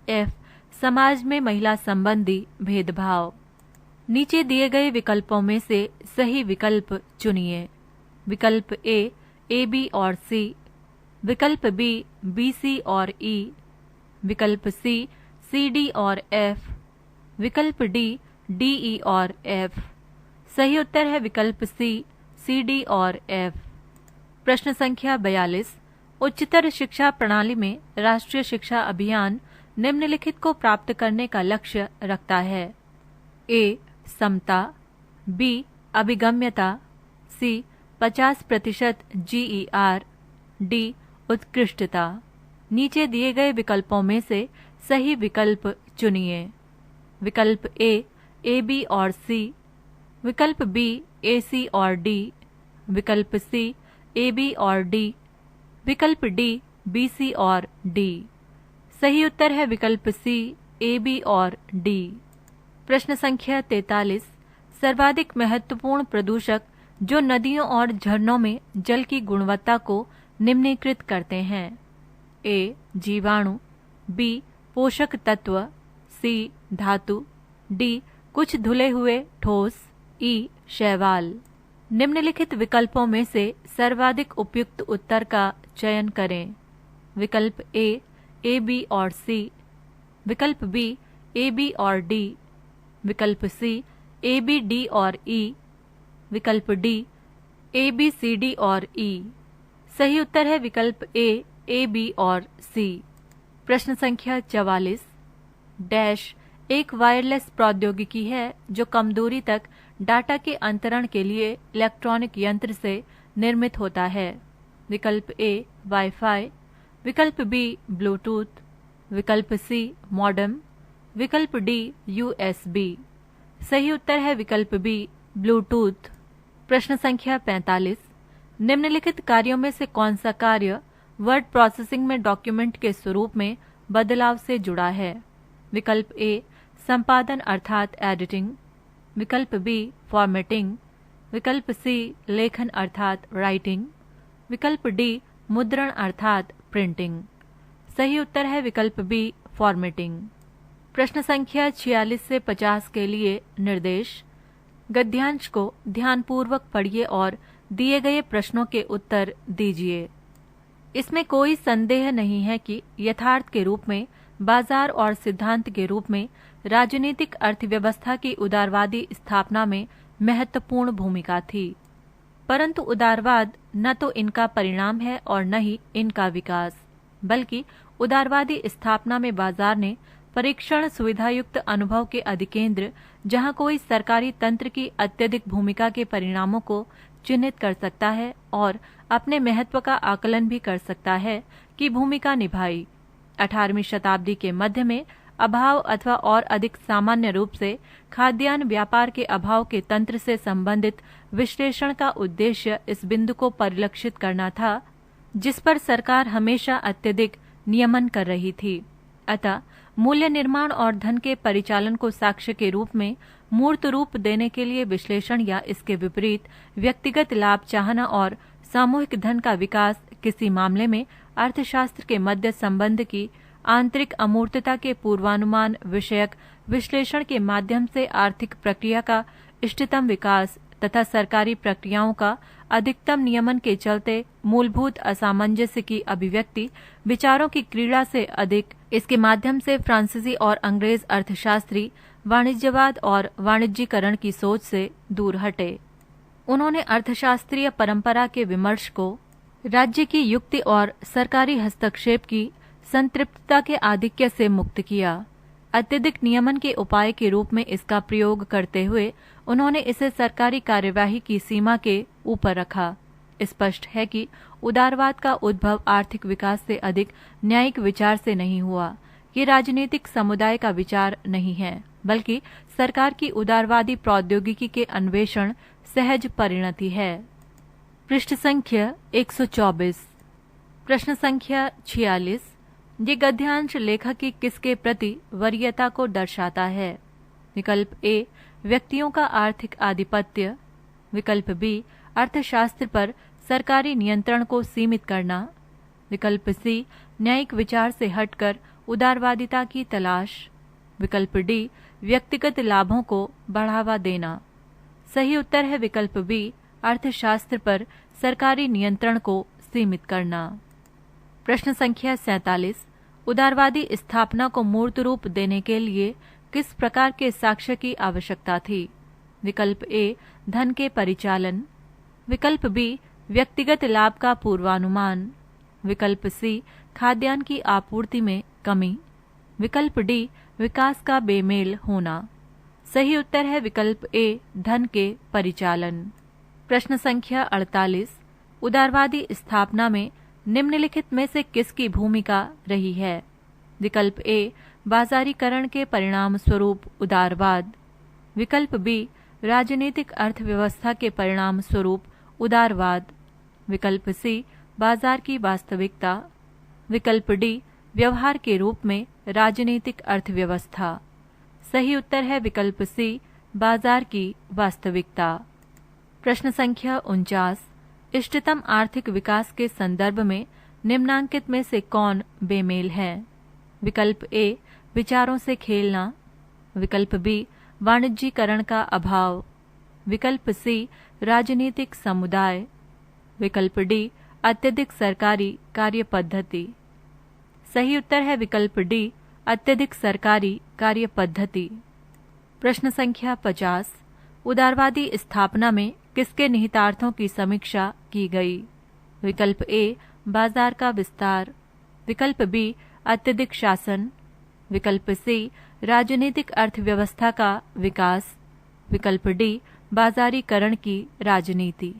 एफ समाज में महिला संबंधी भेदभाव। नीचे दिए गए विकल्पों में से सही विकल्प चुनिए। विकल्प ए बी और सी, विकल्प बी सी और ई, विकल्प सी डी और एफ, विकल्प डी ई और एफ। सही उत्तर है विकल्प सी डी और एफ। प्रश्न संख्या 42, उच्चतर शिक्षा प्रणाली में राष्ट्रीय शिक्षा अभियान निम्नलिखित को प्राप्त करने का लक्ष्य रखता है? ए समता, बी अभिगम्यता, सी 50% GER, डी उत्कृष्टता। नीचे दिए गए विकल्पों में से सही विकल्प चुनिए। विकल्प ए बी और सी, विकल्प बी ए सी और डी, विकल्प सी ए बी और डी, विकल्प डी बी सी और डी। सही उत्तर है विकल्प सी ए बी और डी। प्रश्न संख्या 43, सर्वाधिक महत्वपूर्ण प्रदूषक जो नदियों और झरनों में जल की गुणवत्ता को निम्नीकृत करते हैं? ए जीवाणु, बी पोषक तत्व, सी धातु, डी कुछ धुले हुए ठोस, ई शैवाल। निम्नलिखित विकल्पों में से सर्वाधिक उपयुक्त उत्तर का चयन करें। विकल्प ए बी और सी, विकल्प बी ए बी और डी, विकल्प सी ए बी डी और ई, विकल्प D A B C D और ई। सही उत्तर है विकल्प ए बी और सी। प्रश्न संख्या 44, डैश एक वायरलेस प्रौद्योगिकी है जो कम दूरी तक डाटा के अंतरण के लिए इलेक्ट्रॉनिक यंत्र से निर्मित होता है? विकल्प ए वाईफाई, विकल्प बी ब्लूटूथ, विकल्प सी मॉडेम, विकल्प डी USB। सही उत्तर है विकल्प बी ब्लूटूथ। प्रश्न संख्या 45, निम्नलिखित कार्यों में से कौन सा कार्य वर्ड प्रोसेसिंग में डॉक्यूमेंट के स्वरूप में बदलाव से जुड़ा है? विकल्प ए संपादन अर्थात एडिटिंग, विकल्प बी फॉर्मेटिंग, विकल्प सी लेखन अर्थात राइटिंग, विकल्प डी मुद्रण अर्थात प्रिंटिंग। सही उत्तर है विकल्प बी फॉर्मेटिंग। प्रश्न संख्या 46 से 50 के लिए निर्देश। गद्यांश को ध्यानपूर्वक पढ़िए और दिए गए प्रश्नों के उत्तर दीजिए। इसमें कोई संदेह नहीं है कि यथार्थ के रूप में, बाजार और सिद्धांत के रूप में राजनीतिक अर्थव्यवस्था की उदारवादी स्थापना में महत्वपूर्ण भूमिका थी, परंतु उदारवाद न तो इनका परिणाम है और न ही इनका विकास, बल्कि उदारवादी स्थापना में बाजार ने परीक्षण सुविधायुक्त अनुभव के अधिकेंद्र, जहां कोई सरकारी तंत्र की अत्यधिक भूमिका के परिणामों को चिन्हित कर सकता है और अपने महत्व का आकलन भी कर सकता है, की भूमिका निभाई। 18वीं शताब्दी के मध्य में अभाव अथवा और अधिक सामान्य रूप से खाद्यान्न व्यापार के अभाव के तंत्र से संबंधित विश्लेषण का उद्देश्य इस बिंदु को परिलक्षित करना था, जिस पर सरकार हमेशा अत्यधिक नियमन कर रही थी। अतः मूल्य निर्माण और धन के परिचालन को साक्ष्य के रूप में मूर्त रूप देने के लिए विश्लेषण या इसके विपरीत व्यक्तिगत लाभ चाहना और सामूहिक धन का विकास किसी मामले में अर्थशास्त्र के मध्य संबंध की आंतरिक अमूर्तता के पूर्वानुमान विषयक विश्लेषण के माध्यम से आर्थिक प्रक्रिया का इष्टतम विकास तथा सरकारी प्रक्रियाओं का अधिकतम नियमन के चलते मूलभूत असामंजस्य की अभिव्यक्ति विचारों की क्रीड़ा से अधिक इसके माध्यम से फ्रांसीसी और अंग्रेज अर्थशास्त्री वाणिज्यवाद और वाणिज्यीकरण की सोच से दूर हटे। उन्होंने अर्थशास्त्रीय परंपरा के विमर्श को राज्य की युक्ति और सरकारी हस्तक्षेप की संतृप्तता के आधिक्य से मुक्त किया। अत्यधिक नियमन के उपाय के रूप में इसका प्रयोग करते हुए उन्होंने इसे सरकारी कार्यवाही की सीमा के ऊपर रखा। स्पष्ट है कि उदारवाद का उद्भव आर्थिक विकास से अधिक न्यायिक विचार से नहीं हुआ। ये राजनीतिक समुदाय का विचार नहीं है, बल्कि सरकार की उदारवादी प्रौद्योगिकी के अन्वेषण सहज परिणति है। पृष्ठ संख्या 124। प्रश्न संख्या 46। ये गद्यांश लेखक की किसके प्रति वरीयता को दर्शाता है? विकल्प ए व्यक्तियों का आर्थिक आधिपत्य, विकल्प बी अर्थशास्त्र पर सरकारी नियंत्रण को सीमित करना, विकल्प सी न्यायिक विचार से हटकर उदारवादिता की तलाश, विकल्प डी व्यक्तिगत लाभों को बढ़ावा देना। सही उत्तर है विकल्प बी अर्थशास्त्र पर सरकारी नियंत्रण को सीमित करना। प्रश्न संख्या 47। उदारवादी स्थापना को मूर्त रूप देने के लिए किस प्रकार के साक्ष्य की आवश्यकता थी? विकल्प ए धन के परिचालन, विकल्प बी व्यक्तिगत लाभ का पूर्वानुमान, विकल्प सी खाद्यान्न की आपूर्ति में कमी, विकल्प डी विकास का बेमेल होना। सही उत्तर है विकल्प ए धन के परिचालन। प्रश्न संख्या 48। उदारवादी स्थापना में निम्नलिखित में से किसकी भूमिका रही है? विकल्प ए बाजारीकरण के परिणाम स्वरूप उदारवाद, विकल्प बी राजनीतिक अर्थव्यवस्था के परिणाम स्वरूप उदारवाद, विकल्प सी बाजार की वास्तविकता, विकल्प डी व्यवहार के रूप में राजनीतिक अर्थव्यवस्था। सही उत्तर है विकल्प सी बाजार की वास्तविकता। प्रश्न संख्या 49। इष्टतम आर्थिक विकास के संदर्भ में निम्नांकित में से कौन बेमेल है? विकल्प ए विचारों से खेलना, विकल्प बी वाणिज्यीकरण का अभाव, विकल्प सी राजनीतिक समुदाय, विकल्प डी अत्यधिक सरकारी कार्य पद्धति। सही उत्तर है विकल्प डी अत्यधिक सरकारी कार्य पद्धति। प्रश्न संख्या 50। उदारवादी स्थापना में किसके निहितार्थों की समीक्षा की गई? विकल्प ए बाजार का विस्तार, विकल्प बी अत्यधिक शासन, विकल्प सी राजनीतिक अर्थव्यवस्था का विकास, विकल्प डी बाजारीकरण की राजनीति।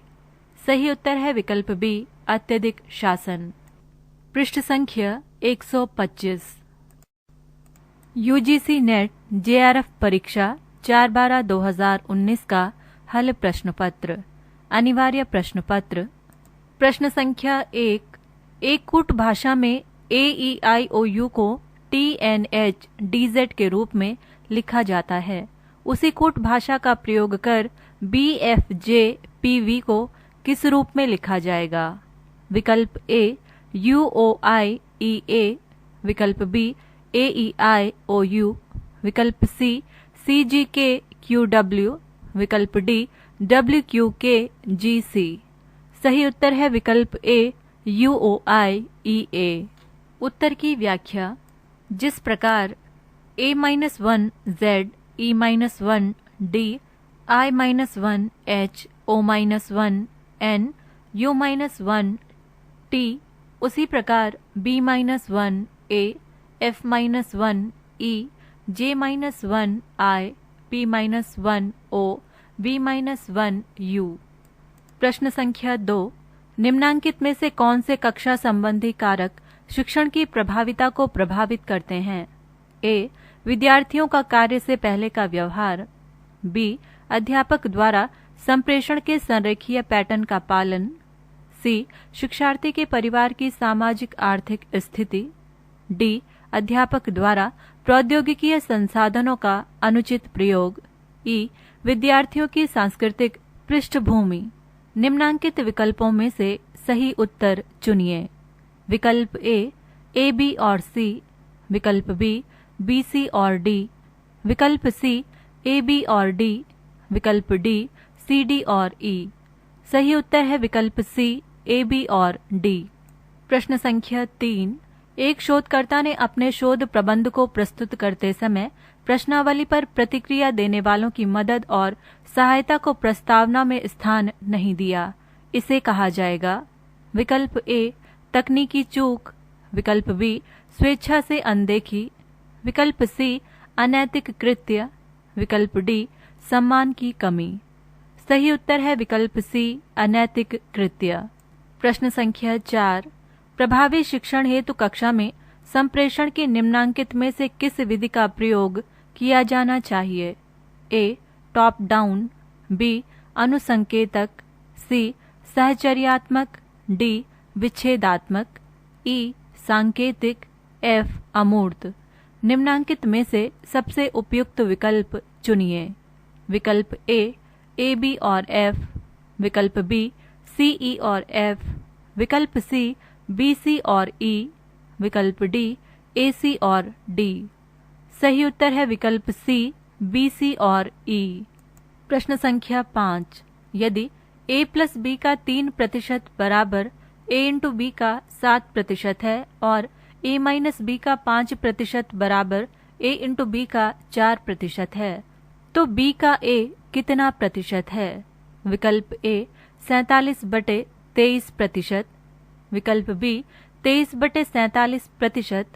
सही उत्तर है विकल्प बी अत्यधिक शासन। पृष्ठ संख्या 125। यूजीसी नेट जेआरएफ परीक्षा 4/12/2019 का हल प्रश्न पत्र। अनिवार्य प्रश्न पत्र। प्रश्न संख्या 1। एक कूट भाषा में AEIOU को TNHDZ के रूप में लिखा जाता है। उसी कूट भाषा का प्रयोग कर BFJPV को किस रूप में लिखा जाएगा? विकल्प ए UOIEA, विकल्प बी AEIOU, विकल्प सी CGKQW, विकल्प डी WQKGC। सही उत्तर है विकल्प ए UOIEA। उत्तर की व्याख्या। जिस प्रकार A-1Z E-1D I-1H O-1N U-1T, उसी प्रकार B-1A F-1E J-1I P-1O B-1U। प्रश्न संख्या 2। निम्नांकित में से कौन से कक्षा संबंधी कारक शिक्षण की प्रभाविता को प्रभावित करते हैं? ए विद्यार्थियों का कार्य से पहले का व्यवहार, बी अध्यापक द्वारा संप्रेषण के संरेखीय पैटर्न का पालन, सी शिक्षार्थी के परिवार की सामाजिक आर्थिक स्थिति, डी अध्यापक द्वारा प्रौद्योगिकीय संसाधनों का अनुचित प्रयोग, ई विद्यार्थियों की सांस्कृतिक पृष्ठभूमि। निम्नांकित विकल्पों में से सही उत्तर चुनिए। विकल्प ए बी और सी, विकल्प बी BC और D, विकल्प सी AB और D, विकल्प डी सी, डी और ई। सही उत्तर है विकल्प सी, ए, बी और डी। प्रश्न संख्या 3। एक शोधकर्ता ने अपने शोध प्रबंध को प्रस्तुत करते समय प्रश्नावली पर प्रतिक्रिया देने वालों की मदद और सहायता को प्रस्तावना में स्थान नहीं दिया। इसे कहा जाएगा विकल्प ए, तकनीकी चूक, विकल्प बी, स्वेच्छा से अनदेखी, विकल्प सी, अनैतिक कृत्य, विकल्प डी, सम्मान की कमी। सही उत्तर है विकल्प सी, अनैतिक कृत्य। प्रश्न संख्या 4। प्रभावी शिक्षण हेतु कक्षा में संप्रेषण की निम्नांकित में से किस विधि का प्रयोग किया जाना चाहिए? ए, टॉप डाउन, बी, अनुसंकेतक, सी, सहचर्यात्मक, डी, विच्छेदात्मक, ई, सांकेतिक, एफ, अमूर्त। निम्नांकित में से सबसे उपयुक्त विकल्प चुनिए। विकल्प ए, बी और एफ, विकल्प बी, सी, ई और एफ, विकल्प सी, बी, सी और ई, विकल्प डी, ए, सी और डी। सही उत्तर है विकल्प सी, बी, सी और ई। प्रश्न संख्या 5। यदि a प्लस बी का 3% बराबर a इंटू बी का 7% है और a माइनस बी का 5% बराबर a इंटू बी का 4% है, तो b का a कितना प्रतिशत है? विकल्प ए, 47/23%, विकल्प बी, 23/47%,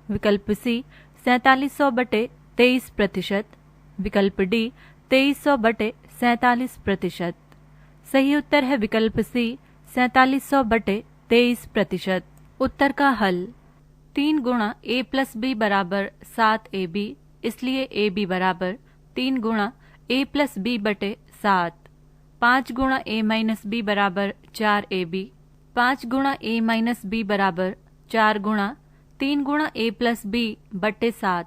विकल्प सी, 4700/23%, विकल्प डी, 2300/47%। सही उत्तर है विकल्प सी, 4700/23%। उत्तर का हल। 3 गुणा a प्लस बी बराबर 7ab, इसलिए ab बराबर 3 गुणा a प्लस बी बटे 7। 5 गुणा a माइनस बी बराबर 4ab, 5 गुणा a माइनस बी बराबर 4 गुणा 3 गुणा a प्लस बी बटे 7।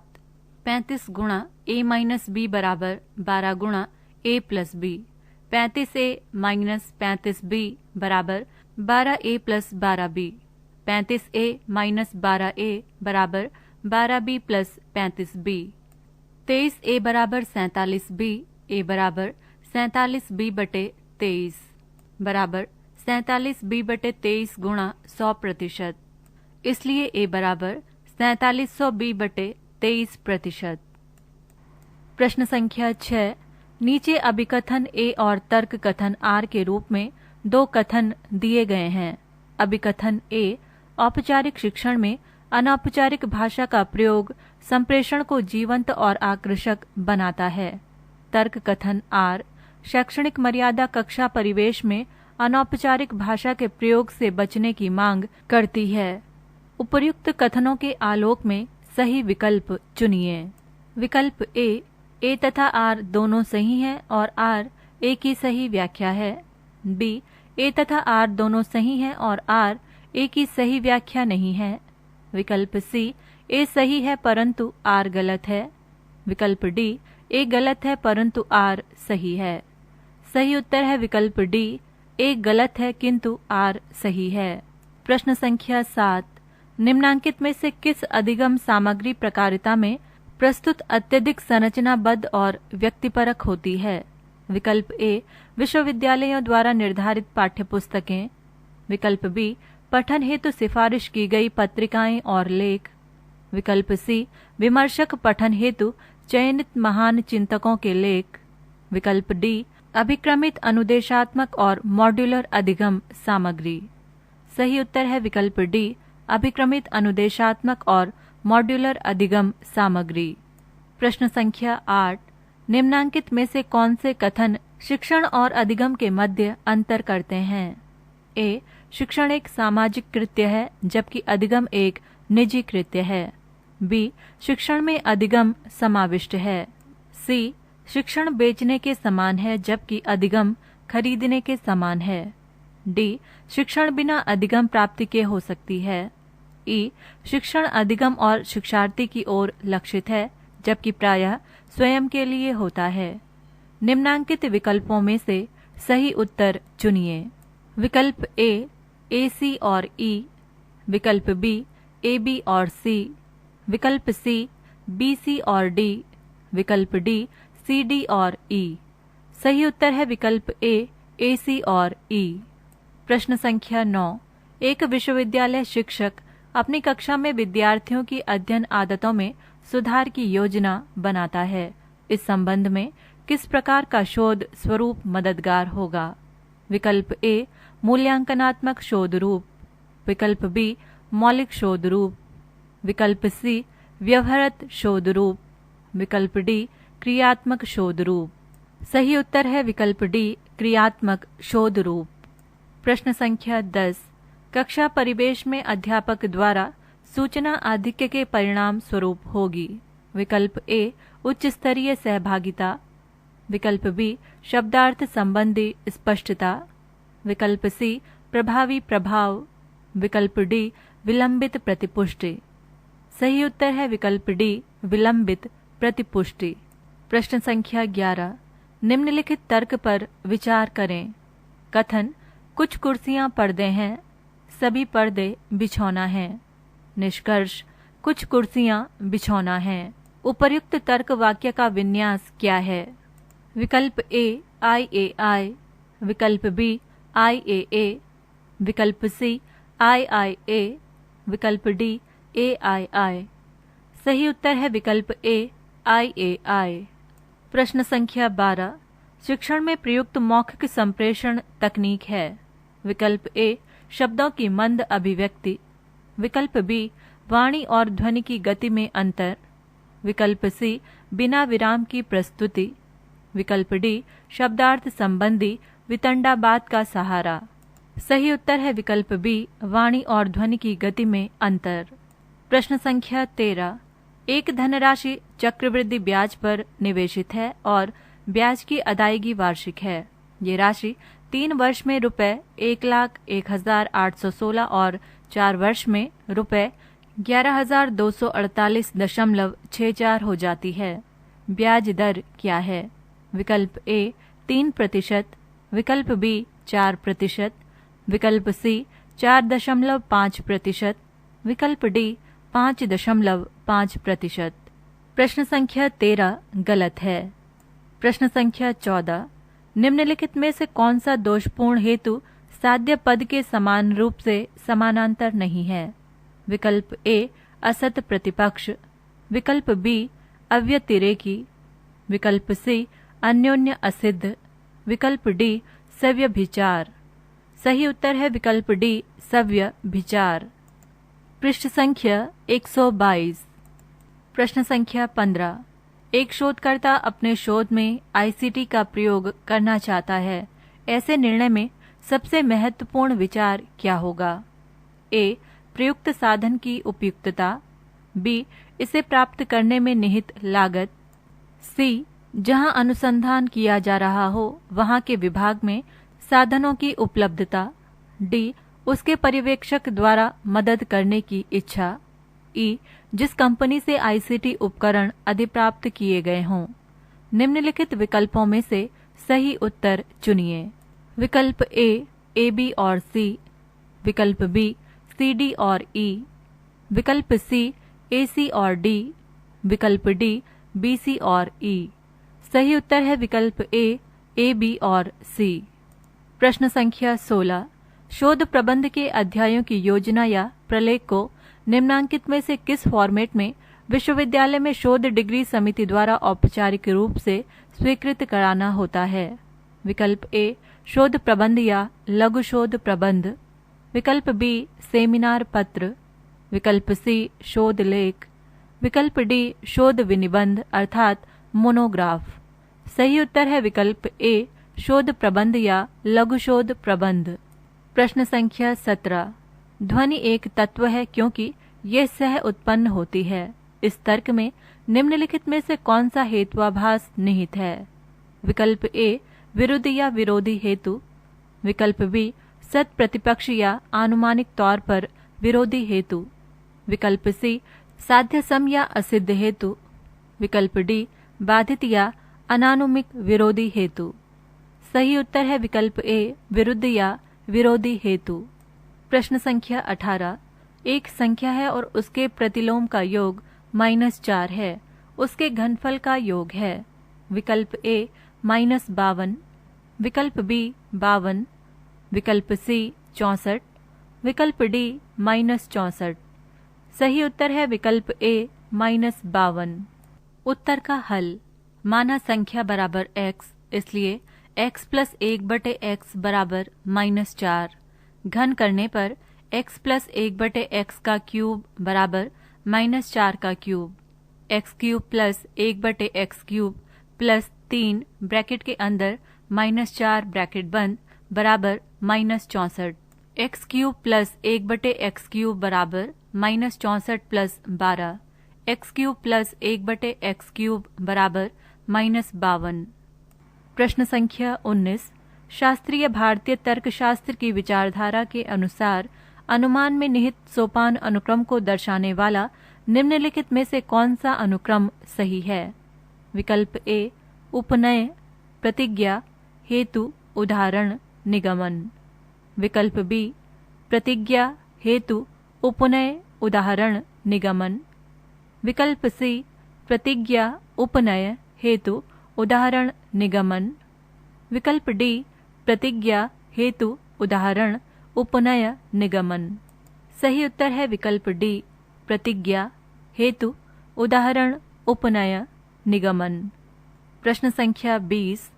35 गुणा a माइनस बी बराबर 12 गुणा a plus B. 35a minus 35b बराबर 12a plus 12b। 35a minus 12a बराबर 12b प्लस 35b। 23a बराबर 47b, a बराबर 47b बटे 23 बराबर 47b बटे 23 गुणा 100%, इसलिए a बराबर 4700b बटे 23%। प्रश्न संख्या 6। नीचे अभिकथन A और तर्क कथन R के रूप में 2 कथन दिए गए हैं। अभिकथन A, औपचारिक शिक्षण में अनौपचारिक भाषा का प्रयोग संप्रेषण को जीवंत और आकर्षक बनाता है। तर्क कथन R, शैक्षणिक मर्यादा कक्षा परिवेश में अनौपचारिक भाषा के प्रयोग से बचने की मांग करती है। उपर्युक्त कथनों के आलोक में सही विकल्प चुनिए। विकल्प A तथा R दोनों सही हैं और R A की सही व्याख्या है। B, A तथा R दोनों सही हैं और R A की सही व्याख्या नहीं है। विकल्प C, A सही है परंतु R गलत है। विकल्प D, A गलत है परंतु R सही है। सही उत्तर है विकल्प D, A गलत है किंतु R सही है। प्रश्न संख्या 7। निम्नांकित में से किस अधिगम सामग्री प्रकारिता में प्रस्तुत अत्यधिक संरचनाबद्ध और व्यक्तिपरक होती है? विकल्प A, विश्वविद्यालयों द्वारा निर्धारित पाठ्यपुस्तकें, विकल्प B, पठन हेतु सिफारिश की गई पत्रिकाएं और लेख, विकल्प C, विमर्शक पठन हेतु चयनित महान चिंतकों के लेख, विकल्प D, अभिक्रमित अनुदेशात्मक और मॉड्यूलर अधिगम सामग्री। सही उत्तर है विकल्प D, अभिक्रमित अनुदेशात्मक और मॉड्यूलर अधिगम सामग्री। प्रश्न संख्या 8। निम्नांकित में से कौन से कथन शिक्षण और अधिगम के मध्य अंतर करते हैं? A, शिक्षण एक सामाजिक कृत्य है जबकि अधिगम एक निजी कृत्य है। B, शिक्षण में अधिगम समाविष्ट है। C, शिक्षण बेचने के समान है जबकि अधिगम खरीदने के समान है। D, शिक्षण बिना अधिगम प्राप्ति के हो सकती है। E, शिक्षण अधिगम और शिक्षार्थी की ओर लक्षित है जबकि प्रायः स्वयं के लिए होता है। निम्नांकित विकल्पों में से सही उत्तर चुनिए। विकल्प A, C और E, विकल्प B, B और C, विकल्प C, B, C और D, विकल्प D, C, D और E। सही उत्तर है विकल्प ए, AC और E। प्रश्न संख्या 9। एक विश्वविद्यालय शिक्षक अपनी कक्षा में विद्यार्थियों की अध्ययन आदतों में सुधार की योजना बनाता है। इस संबंध में किस प्रकार का शोध स्वरूप मददगार होगा? विकल्प ए, मूल्यांकनात्मक शोध रूप, विकल्प बी, मौलिक शोध रूप, विकल्प सी, व्यवहारत शोध रूप, विकल्प डी, क्रियात्मक शोध रूप। सही उत्तर है विकल्प डी, क्रियात्मक शोध रूप। प्रश्न संख्या 10। कक्षा परिवेश में अध्यापक द्वारा सूचना आधिक्य के परिणाम स्वरूप होगी। विकल्प ए, उच्च स्तरीय सहभागिता, विकल्प बी, शब्दार्थ संबंधी स्पष्टता, विकल्प सी, प्रभावी प्रभाव, विकल्प डी, विलंबित प्रतिपुष्टि। सही उत्तर है विकल्प डी, विलंबित प्रतिपुष्टि। प्रश्न संख्या 11। निम्नलिखित तर्क पर विचार करें। कथन, कुछ कुर्सियां पर्दे हैं, सभी पर्दे बिछौना हैं। निष्कर्ष, कुछ कुर्सियां बिछौना हैं। उपर्युक्त तर्क वाक्य का विन्यास क्या है? विकल्प ए, IAI, विकल्प बी, IAA, विकल्प सी, IIA, विकल्प डी, AII। सही उत्तर है विकल्प ए, IAI। प्रश्न संख्या 12। शिक्षण में प्रयुक्त मौखिक संप्रेषण तकनीक है। विकल्प ए, शब्दों की मंद अभिव्यक्ति, विकल्प बी, वाणी और ध्वनि की गति में अंतर, विकल्प सी, बिना विराम की प्रस्तुति, विकल्प डी, शब्दार्थ संबंधी वितंडाबाद का सहारा। सही उत्तर है विकल्प बी, वाणी और ध्वनि की गति में अंतर। प्रश्न संख्या 13। एक धनराशि चक्रवृद्धि ब्याज पर निवेशित है और ब्याज की अदायगी वार्षिक है। ये राशि 3 वर्ष में रुपए 1,01,816 और 4 वर्ष में रुपए 11,248.64 हो जाती है। ब्याज दर क्या है? विकल्प ए, 3%, विकल्प बी, 4%, विकल्प सी, 4.5%, विकल्प डी, 5.5%। प्रश्न संख्या 13 गलत है। प्रश्न संख्या 14। निम्नलिखित में से कौन सा दोषपूर्ण हेतु साध्य पद के समान रूप से समानांतर नहीं है? विकल्प ए, असत प्रतिपक्ष, विकल्प बी, अव्यतिरेकी, विकल्प सी, अन्योन्य असिद्ध, विकल्प डी, सव्यभिचार। सही उत्तर है विकल्प डी, सव्यभिचार। पृष्ठ संख्या 122। प्रश्न संख्या 15। एक शोधकर्ता अपने शोध में ICT का प्रयोग करना चाहता है। ऐसे निर्णय में सबसे महत्वपूर्ण विचार क्या होगा? ए, प्रयुक्त साधन की उपयुक्तता, बी, इसे प्राप्त करने में निहित लागत, सी, जहां अनुसंधान किया जा रहा हो वहां के विभाग में साधनों की उपलब्धता, डी, उसके पर्यवेक्षक द्वारा मदद करने की इच्छा, ई, जिस कंपनी से ICT उपकरण अधिप्राप्त किए गए हों। निम्नलिखित विकल्पों में से सही उत्तर चुनिए। विकल्प ए, AB और C, विकल्प बी, CD और E, विकल्प सी, AC और D, विकल्प डी, BC और E। सही उत्तर है विकल्प ए, AB और C। प्रश्न संख्या 16। शोध प्रबंध के अध्यायों की योजना या प्रलेख को निम्नांकित में से किस फॉर्मेट में विश्वविद्यालय में शोध डिग्री समिति द्वारा औपचारिक रूप से स्वीकृत कराना होता है? विकल्प ए, शोध प्रबंध या लघु शोध प्रबंध, विकल्प बी, सेमिनार पत्र, विकल्प सी, शोध लेख, विकल्प डी, शोध विनिबंध अर्थात मोनोग्राफ। सही उत्तर है विकल्प ए, शोध प्रबंध या लघु शोध प्रबंध। प्रश्न संख्या 17। ध्वनि एक तत्व है क्योंकि यह सह उत्पन्न होती है। इस तर्क में निम्नलिखित में से कौन सा हेतुआभास निहित है? विकल्प ए, विरुद्ध या विरोधी हेतु, विकल्प बी, सत प्रतिपक्ष या आनुमानिक तौर पर विरोधी हेतु, विकल्प सी, साध्य सम या असिद्ध हेतु, विकल्प डी, बाधित या अनानुमिक विरोधी हेतु। सही उत्तर है विकल्प ए, विरुद्ध या विरोधी हेतु। प्रश्न संख्या 18। एक संख्या है और उसके प्रतिलोम का योग -4 है, उसके घनफल का योग है। विकल्प ए, -52, विकल्प बी 52, विकल्प सी 64, विकल्प डी -64। सही उत्तर है विकल्प ए -52। उत्तर का हल। माना संख्या बराबर x, इसलिए x + 1/x बराबर -4। घन करने पर x + 1/x का क्यूब बराबर -4 का क्यूब। x³ + 1/x³ + 3 ब्रैकेट के अंदर -4 ब्रैकेट बंद बराबर -64। x³ + 1/x³ बराबर -64 + 12। x³ + 1/x³ बराबर -52। प्रश्न संख्या 19। शास्त्रीय भारतीय तर्कशास्त्र की विचारधारा के अनुसार अनुमान में निहित सोपान अनुक्रम को दर्शाने वाला निम्नलिखित में से कौन सा अनुक्रम सही है? विकल्प ए उपनय, प्रतिज्ञा, हेतु, उदाहरण, निगमन। विकल्प बी प्रतिज्ञा, हेतु, उपनय, उदाहरण, निगमन। विकल्प सी प्रतिज्ञा, उपनय, हेतु, उदाहरण, निगमन। विकल्प डी प्रतिज्ञा, हेतु, उदाहरण, उपनय, निगमन। सही उत्तर है विकल्प डी प्रतिज्ञा, हेतु, उदाहरण, उपनय, निगमन। प्रश्न संख्या 20।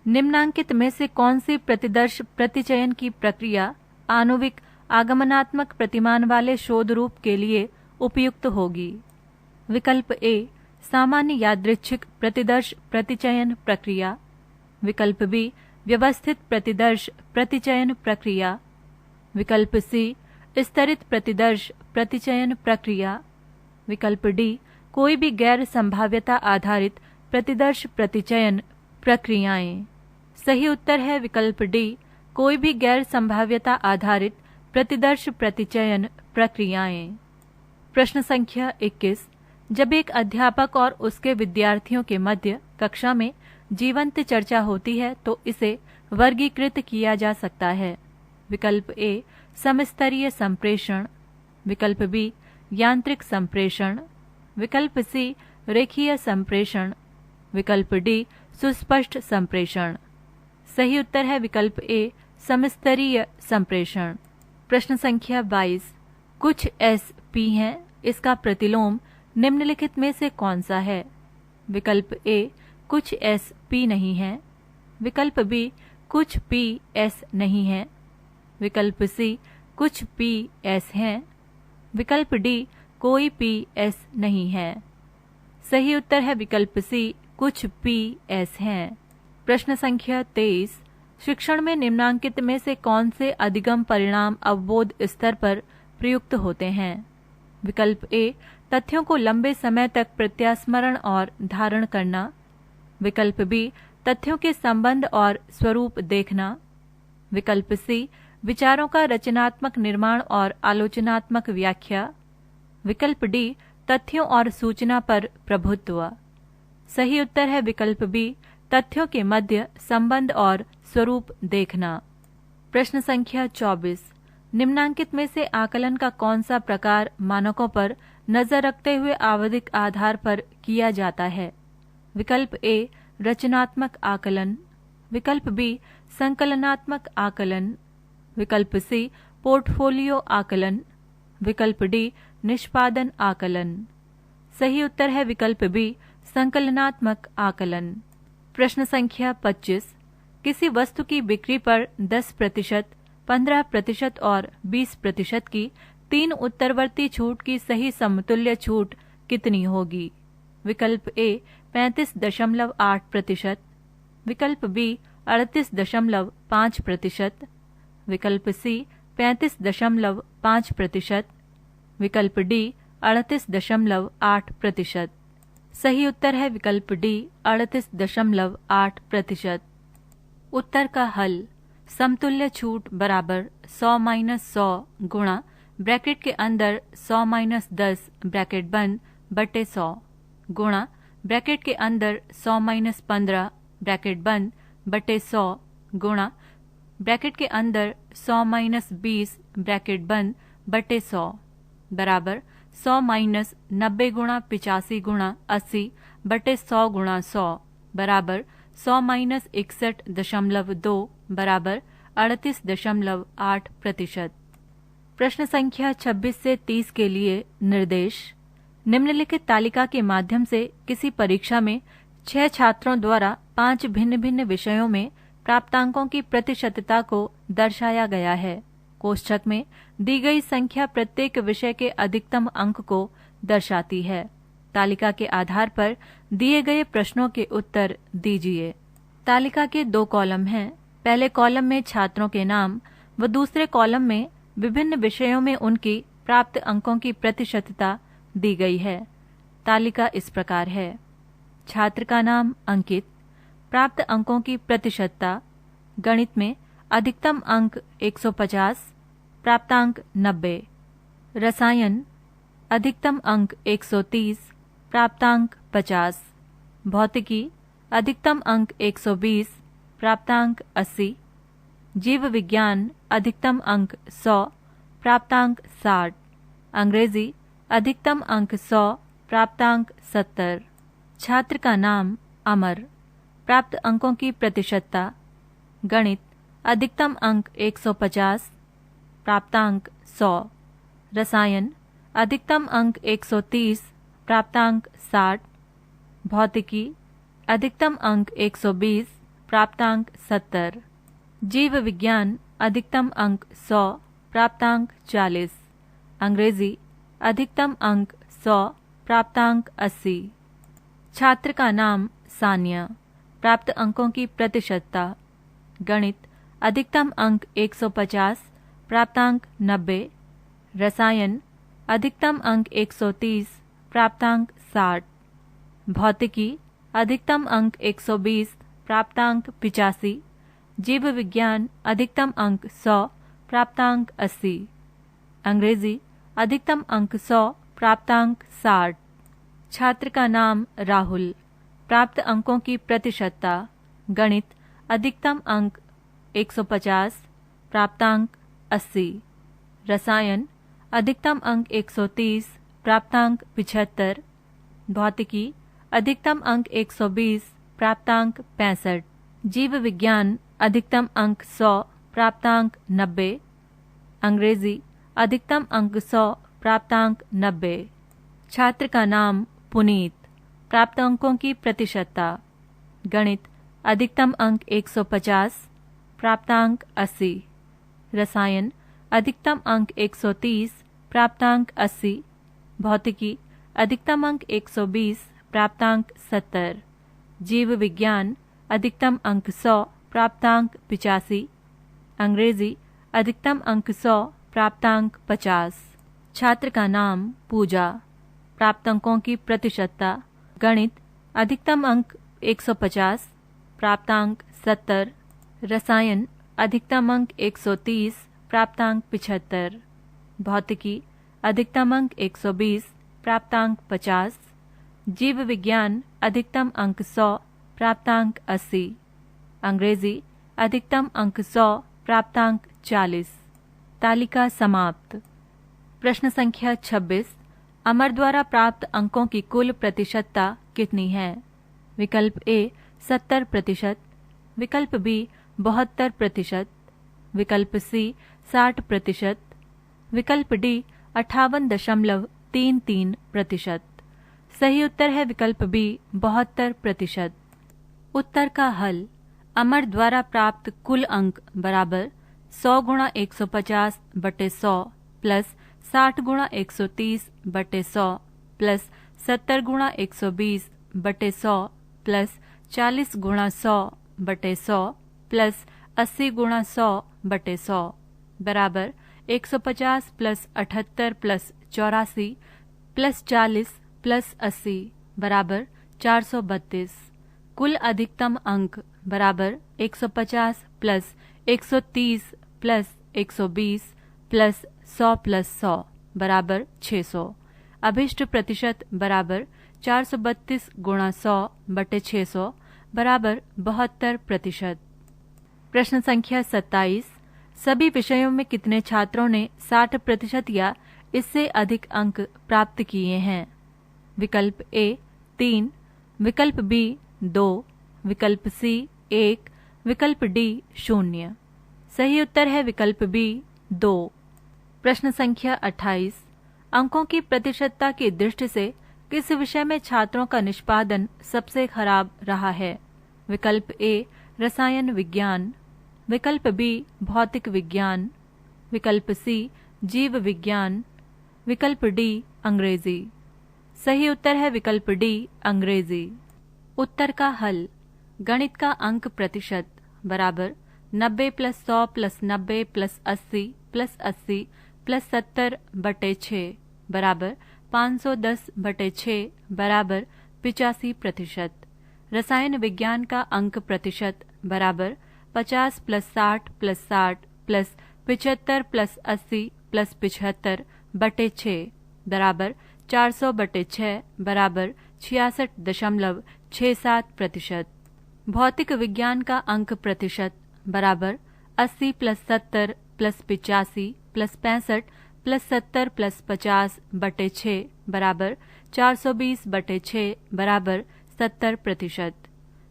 निम्नांकित में से कौन सी प्रतिदर्श प्रतिचयन की प्रक्रिया आणविक आगमनात्मक प्रतिमान वाले शोध रूप के लिए उपयुक्त होगी? विकल्प ए सामान्य यादृच्छिक प्रतिदर्श प्रतिचयन प्रक्रिया। विकल्प बी व्यवस्थित प्रतिदर्श प्रतिचयन प्रक्रिया। विकल्प सी स्तरित प्रतिदर्श प्रतिचयन प्रक्रिया। विकल्प डी कोई भी गैर संभाव्यता आधारित प्रतिदर्श प्रतिचयन प्रक्रियाएं। सही उत्तर है विकल्प डी कोई भी गैर संभाव्यता आधारित प्रतिदर्श प्रतिचयन प्रक्रियाएं। प्रश्न संख्या 21। जब एक अध्यापक और उसके विद्यार्थियों के मध्य कक्षा में जीवंत चर्चा होती है तो इसे वर्गीकृत किया जा सकता है। विकल्प ए समस्तरीय संप्रेषण। विकल्प बी यांत्रिक संप्रेषण। विकल्प सी रेखीय संप्रेषण। विकल्प डी सुस्पष्ट संप्रेषण। सही उत्तर है विकल्प ए समस्तरीय संप्रेषण। प्रश्न संख्या 22। कुछ एस पी हैं, इसका प्रतिलोम निम्नलिखित में से कौन सा है? विकल्प ए कुछ एस पी नहीं है। विकल्प बी कुछ पी एस नहीं है। विकल्प सी कुछ पी एस हैं। विकल्प डी कोई पी एस नहीं है। सही उत्तर है विकल्प सी कुछ पी एस हैं। प्रश्न संख्या 23। शिक्षण में निम्नांकित में से कौन से अधिगम परिणाम अवबोध स्तर पर प्रयुक्त होते हैं? विकल्प ए तथ्यों को लंबे समय तक प्रत्यास्मरण और धारण करना। विकल्प बी तथ्यों के संबंध और स्वरूप देखना। विकल्प सी विचारों का रचनात्मक निर्माण और आलोचनात्मक व्याख्या। विकल्प डी तथ्यों और सूचना पर प्रभुत्व। सही उत्तर है विकल्प बी तथ्यों के मध्य संबंध और स्वरूप देखना। प्रश्न संख्या 24। निम्नांकित में से आकलन का कौन सा प्रकार मानकों पर नजर रखते हुए आवधिक आधार पर किया जाता है? विकल्प ए रचनात्मक आकलन। विकल्प बी संकलनात्मक आकलन। विकल्प सी पोर्टफोलियो आकलन। विकल्प डी निष्पादन आकलन। सही उत्तर है विकल्प बी संकलनात्मक आकलन। प्रश्न संख्या 25। किसी वस्तु की बिक्री पर 10%, 15% और 20% की 3 उत्तरवर्ती छूट की सही समतुल्य छूट कितनी होगी? विकल्प ए 35.8%। विकल्प बी 38.5%। विकल्प सी 35.5%। विकल्प डी 38.8%। सही उत्तर है विकल्प डी 38.8%। उत्तर का हल। समतुल्य छूट बराबर 100 - 100 गुणा ब्रैकेट के अंदर 100 - 10 ब्रैकेट बंद बटे 100 गुणा ब्रैकेट के अंदर 100 - 15 ब्रैकेट बंद बटे 100 गुणा ब्रैकेट के अंदर 100 - 20 ब्रैकेट बंद बटे 100 बराबर 100 - 90 गुणा 85 गुणा 80 बटे 100 गुणा 100 बराबर 100-61.2 बराबर 38.8%। प्रश्न संख्या 26 से 30 के लिए निर्देश। निम्नलिखित तालिका के माध्यम से किसी परीक्षा में 6 छात्रों द्वारा 5 भिन्न भिन्न विषयों में प्राप्तांकों की प्रतिशतता को दर्शाया गया है। कोष्ठक में दी गई संख्या प्रत्येक विषय के अधिकतम अंक को दर्शाती है। तालिका के आधार पर दिए गए प्रश्नों के उत्तर दीजिए। तालिका के 2 कॉलम हैं। पहले कॉलम में छात्रों के नाम व दूसरे कॉलम में विभिन्न विषयों में उनकी प्राप्त अंकों की प्रतिशतता दी गई है। तालिका इस प्रकार है। छात्र का नाम अंकित, प्राप्त अंकों की प्रतिशतता। गणित में अधिकतम अंक 150, प्राप्तांक 90। रसायन अधिकतम अंक 130, प्राप्तांक 50। भौतिकी अधिकतम अंक 120, प्राप्तांक 80। जीव विज्ञान अधिकतम अंक 100, प्राप्तांक 60। अंग्रेजी अधिकतम अंक 100, प्राप्तांक 70। छात्र का नाम अमर, प्राप्त अंकों की प्रतिशतता। गणित अधिकतम अंक 150, प्राप्तांक 100। रसायन अधिकतम अंक 130, प्राप्तांक 60। भौतिकी अधिकतम अंक 120, प्राप्तांक 70। जीव विज्ञान अधिकतम अंक 100, प्राप्तांक 40। अंग्रेजी अधिकतम अंक 100, प्राप्तांक 80। छात्र का नाम सानिया, प्राप्त अंकों की प्रतिशतता। गणित अधिकतम अंक 150, प्राप्तांक 90। रसायन अधिकतम अंक 130, प्राप्तांक 60। भौतिकी अधिकतम अंक 120, प्राप्तांक 85। जीव विज्ञान अधिकतम अंक 100, प्राप्तांक 80। अंग्रेजी अधिकतम अंक 100, प्राप्तांक 60। छात्र का नाम राहुल, प्राप्त अंकों की प्रतिशतता। गणित अधिकतम अंक 150, प्राप्तांक 80। रसायन अधिकतम अंक 130, प्राप्तांक 75। भौतिकी अधिकतम अंक 120, प्राप्तांक 65। जीव विज्ञान अधिकतम अंक 100, प्राप्तांक 90। अंग्रेजी अधिकतम अंक 100, प्राप्तांक 90। छात्र का नाम पुनीत, प्राप्त अंकों की प्रतिशतता। गणित अधिकतम अंक 150, प्राप्तांक 80। रसायन अधिकतम अंक 130, प्राप्तांक 80। भौतिकी अधिकतम अंक 120, प्राप्तांक 70। जीव विज्ञान अधिकतम अंक 100, प्राप्तांक 85। अंग्रेजी अधिकतम अंक 100, प्राप्तांक 50। छात्र का नाम पूजा, प्राप्त अंकों की प्रतिशतता। गणित अधिकतम अंक 150, प्राप्तांक 70। रसायन अधिकतम अंक 130, प्राप्तांक 75। भौतिकी अधिकतम अंक 120, प्राप्तांक 50। जीव विज्ञान अधिकतम अंक 100, प्राप्तांक 80। अंग्रेजी अधिकतम अंक 100, प्राप्तांक 40। तालिका समाप्त। प्रश्न संख्या 26। अमर द्वारा प्राप्त अंकों की कुल प्रतिशतता कितनी है? विकल्प ए 70%, विकल्प बी 72%, विकल्प सी 60%, विकल्प डी 58.33%। सही उत्तर है विकल्प बी 72%। उत्तर का हल। अमर द्वारा प्राप्त कुल अंक बराबर 100 गुणा 150 बटे 100 प्लस 60 गुणा 130 बटे 100 प्लस 70 गुणा 120 बटे 100 प्लस 40 गुणा 100 बटे 100 प्लस 80 गुणा 100 बटे 100 बराबर 150 प्लस 78 प्लस 84 प्लस 40 प्लस 80 बराबर 432। कुल अधिकतम अंक बराबर 150 प्लस 130 प्लस 120 प्लस 100 प्लस 100 बराबर 600। अभिष्ट प्रतिशत बराबर 432 गुणा 100 बटे 600 बराबर 72%। प्रश्न संख्या 27। सभी विषयों में कितने छात्रों ने 60% या इससे अधिक अंक प्राप्त किए हैं? विकल्प ए 3, विकल्प बी 2, विकल्प सी 1, विकल्प डी 0। सही उत्तर है विकल्प बी 2। प्रश्न संख्या 28, अंकों की प्रतिशतता की दृष्टि से किस विषय में छात्रों का निष्पादन सबसे खराब रहा है? विकल्प ए रसायन विज्ञान, विकल्प बी भौतिक विज्ञान, विकल्प सी जीव विज्ञान, विकल्प डी अंग्रेजी। सही उत्तर है विकल्प डी अंग्रेजी। उत्तर का हल, गणित का अंक प्रतिशत बराबर 90 + 100 + 90 + 80 + 80 + 70 बटे 6 बराबर 510/6 बराबर 85%। रसायन विज्ञान का अंक प्रतिशत बराबर 50 + 60 + 60 + 75 + 80 + 75 बटे 6 बराबर 400/6 बराबर 66.67%। भौतिक विज्ञान का अंक प्रतिशत बराबर 80 + 70 + 85 + 65 + 70 + 50 बटे 6 बराबर 420/6 बराबर 70%।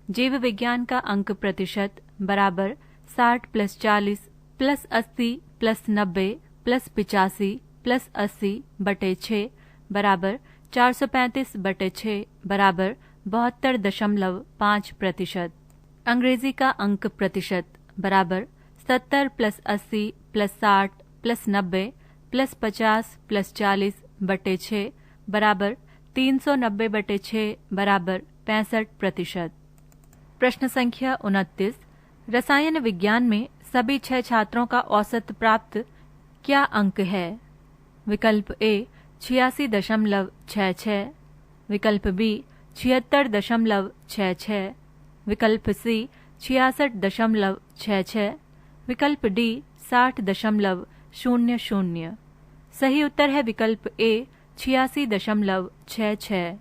जीव विज्ञान का अंक प्रतिशत बराबर 60 + 40 + 80 + 90 + 85 + 80 बटे 6 बराबर 435/6 बराबर 72.5%। अंग्रेजी का अंक प्रतिशत बराबर 70 + 80 + 60 + 90 + 50 + 40 बटे 6 बराबर 390/6 बराबर 65%। प्रश्न संख्या 29, रसायन विज्ञान में सभी 6 छात्रों का औसत प्राप्त क्या अंक है? विकल्प ए 86.66, विकल्प बी 76.66, विकल्प सी 66.66, विकल्प डी 60.00। सही उत्तर है विकल्प ए 86.66।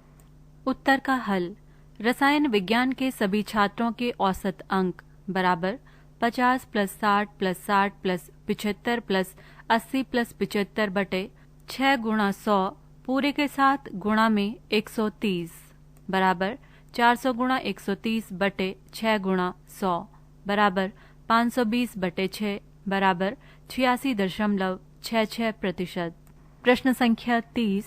उत्तर का हल, रसायन विज्ञान के सभी छात्रों के औसत अंक बराबर 50 + 60 + 60 + 75 + 80 + 75 बटे 6 × 100 पूरे के साथ गुणा में 130 बराबर 400 × 130 बटे 6 × 100 बराबर 520/6 बराबर 86.66%। प्रश्न संख्या 30,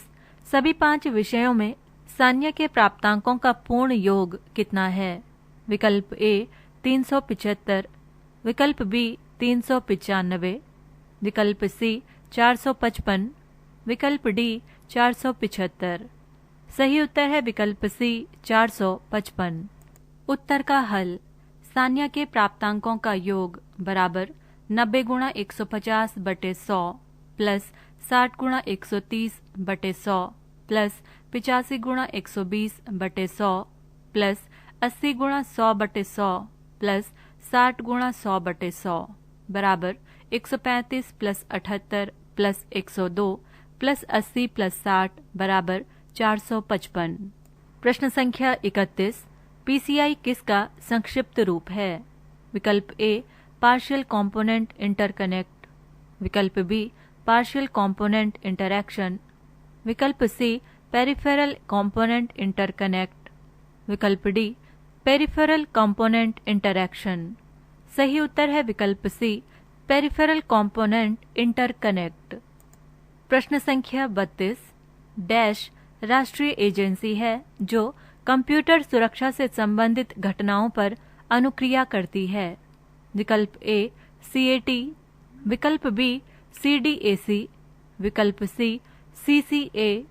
सभी 5 विषयों में सान्या के प्राप्तांकों का पूर्ण योग कितना है? विकल्प ए 375, विकल्प बी 395, विकल्प सी 455, विकल्प डी 475। सही उत्तर है विकल्प सी 455। उत्तर का हल, सान्या के प्राप्तांकों का योग बराबर 90 × 150/100 + 60 × 130/100 + 85 × 120/100 + 80 × 100/100 + 60 × 100/100 बराबर 135 + 78 + 102 + 80 + 60 बराबर 455। प्रश्न संख्या 31, पीसीआई किसका संक्षिप्त रूप है? विकल्प ए पार्शियल कंपोनेंट इंटरकनेक्ट, विकल्प बी पार्शियल कंपोनेंट इंटरैक्शन, विकल्प सी पेरिफेरल कंपोनेंट इंटरकनेक्ट, विकल्प डी पेरिफेरल कंपोनेंट इंटरैक्शन। सही उत्तर है विकल्प सी पेरिफेरल कंपोनेंट इंटरकनेक्ट। प्रश्न संख्या 32, डैश राष्ट्रीय एजेंसी है जो कंप्यूटर सुरक्षा से संबंधित घटनाओं पर अनुक्रिया करती है? विकल्प ए CAT, विकल्प बी CDAC, विकल्प सी CCA,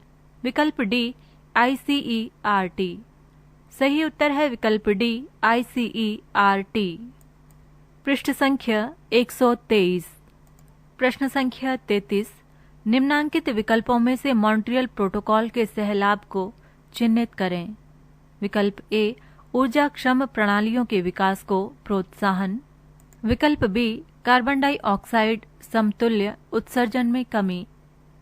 विकल्प डी ICERT। सही उत्तर है विकल्प डी ICERT। पृष्ठ संख्या 123। प्रश्न संख्या 33, निम्नांकित विकल्पों में से मॉन्ट्रियल प्रोटोकॉल के सहलाभ को चिन्हित करें। विकल्प ए ऊर्जाक्षम प्रणालियों के विकास को प्रोत्साहन, विकल्प बी कार्बन डाइऑक्साइड समतुल्य उत्सर्जन में कमी,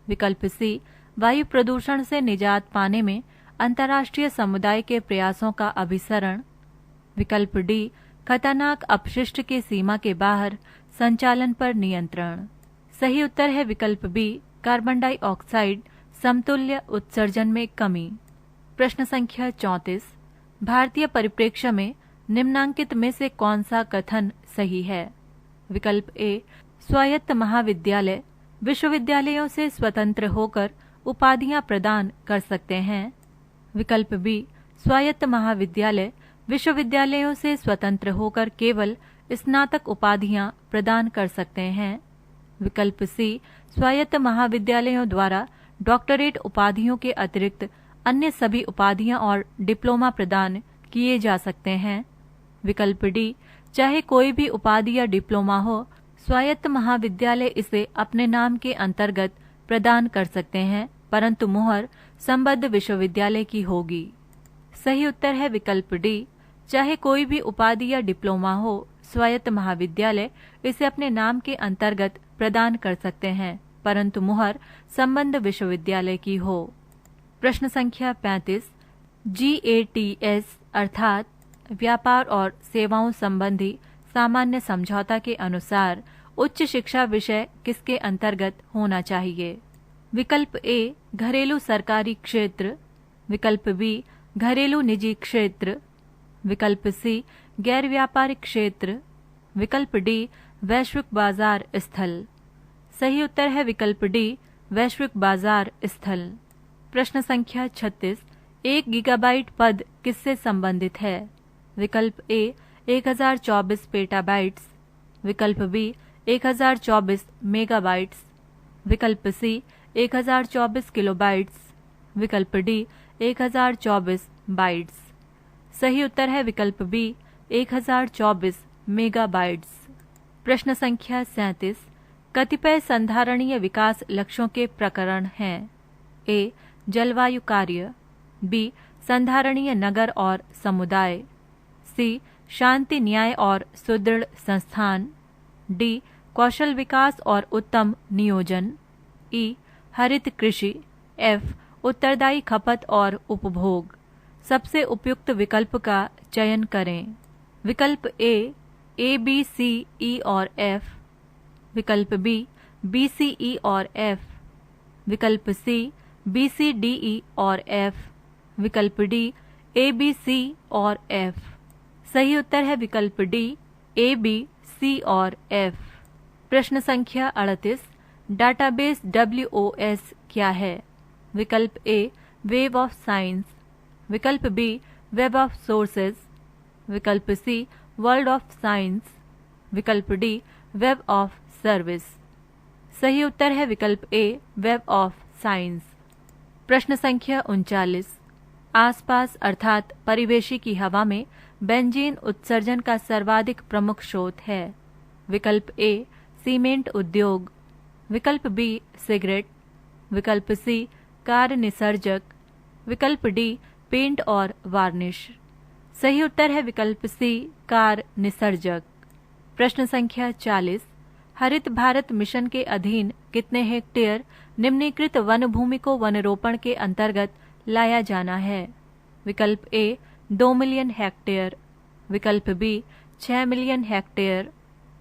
विकल्प सी वायु प्रदूषण से निजात पाने में अंतर्राष्ट्रीय समुदाय के प्रयासों का अभिसरण, विकल्प डी खतरनाक अपशिष्ट के सीमा के बाहर संचालन पर नियंत्रण। सही उत्तर है विकल्प बी कार्बन डाइऑक्साइड समतुल्य उत्सर्जन में कमी। प्रश्न संख्या 34, भारतीय परिप्रेक्ष्य में निम्नांकित में से कौन सा कथन सही है? विकल्प ए, स्वायत्त महाविद्यालय विश्वविद्यालयों से स्वतंत्र होकर उपाधियां प्रदान कर सकते हैं। विकल्प बी, स्वायत्त महाविद्यालय विश्वविद्यालयों से स्वतंत्र होकर केवल स्नातक उपाधियां प्रदान कर सकते हैं। विकल्प सी, स्वायत्त महाविद्यालयों द्वारा डॉक्टरेट उपाधियों के अतिरिक्त अन्य सभी उपाधियां और डिप्लोमा प्रदान किए जा सकते हैं। विकल्प डी, चाहे कोई भी उपाधि या डिप्लोमा हो, स्वायत्त महाविद्यालय इसे अपने नाम के अंतर्गत प्रदान कर सकते हैं, परंतु मुहर संबद्ध विश्वविद्यालय की होगी। सही उत्तर है विकल्प डी, चाहे कोई भी उपाधि या डिप्लोमा हो, स्वायत्त महाविद्यालय इसे अपने नाम के अंतर्गत प्रदान कर सकते हैं, परंतु मुहर संबद्ध विश्वविद्यालय की हो। प्रश्न संख्या 35, GATS अर्थात व्यापार और सेवाओं संबंधी सामान्य समझौता के अनुसार उच्च शिक्षा विषय किसके अंतर्गत होना चाहिए? विकल्प ए, घरेलू सरकारी क्षेत्र। विकल्प बी, घरेलू निजी क्षेत्र। विकल्प सी, गैर व्यापारिक क्षेत्र। विकल्प डी, वैश्विक बाजार स्थल। सही उत्तर है विकल्प डी, वैश्विक बाजार स्थल। प्रश्न संख्या 36, 1 गीगाबाइट पद किससे संबंधित है? विकल्प ए, 1024 पेटाबाइट्स। विकल्प बी, 1024 मेगाबाइट्स। विकल्प सी, 1024 किलोबाइट्स। विकल्प डी, 1024 बाइट्स। सही उत्तर है विकल्प बी, 1024 मेगाबाइट्स। प्रश्न संख्या 37, कतिपय संधारणीय विकास लक्ष्यों के प्रकरण हैं। ए, जलवायु कार्य। बी, संधारणीय नगर और समुदाय। सी, शांति न्याय और सुदृढ़ संस्थान। डी, कौशल विकास और उत्तम नियोजन। ई, हरित कृषि। एफ, उत्तरदायी खपत और उपभोग। सबसे उपयुक्त विकल्प का चयन करें। विकल्प ए, बी, सी, ई और एफ। विकल्प बी, बी, सी, ई और एफ। विकल्प सी, बी, सी, डी, ई और एफ। विकल्प डी, ए, बी, सी और एफ। सही उत्तर है विकल्प डी, ए, बी, सी और एफ। प्रश्न संख्या 38, डाटाबेस WOS क्या है? विकल्प ए, वेब ऑफ साइंस। विकल्प बी, वेब ऑफ सोर्सेज। विकल्प सी, वर्ल्ड ऑफ साइंस। विकल्प डी, वेब ऑफ सर्विस। सही उत्तर है विकल्प ए, वेब ऑफ साइंस। प्रश्न संख्या 39, आसपास अर्थात परिवेशी की हवा में बेंजीन उत्सर्जन का सर्वाधिक प्रमुख स्रोत है। विकल्प ए, सीमेंट उद्योग। विकल्प बी, सिगरेट। विकल्प सी, कार निसर्जक। विकल्प डी, पेंट और वार्निश। सही उत्तर है विकल्प सी, कार निसर्जक। प्रश्न संख्या 40, हरित भारत मिशन के अधीन कितने हेक्टेयर निम्नीकृत वन भूमि को वनरोपण के अंतर्गत लाया जाना है? विकल्प ए, 2 मिलियन हेक्टेयर। विकल्प बी, 6 मिलियन हेक्टेयर।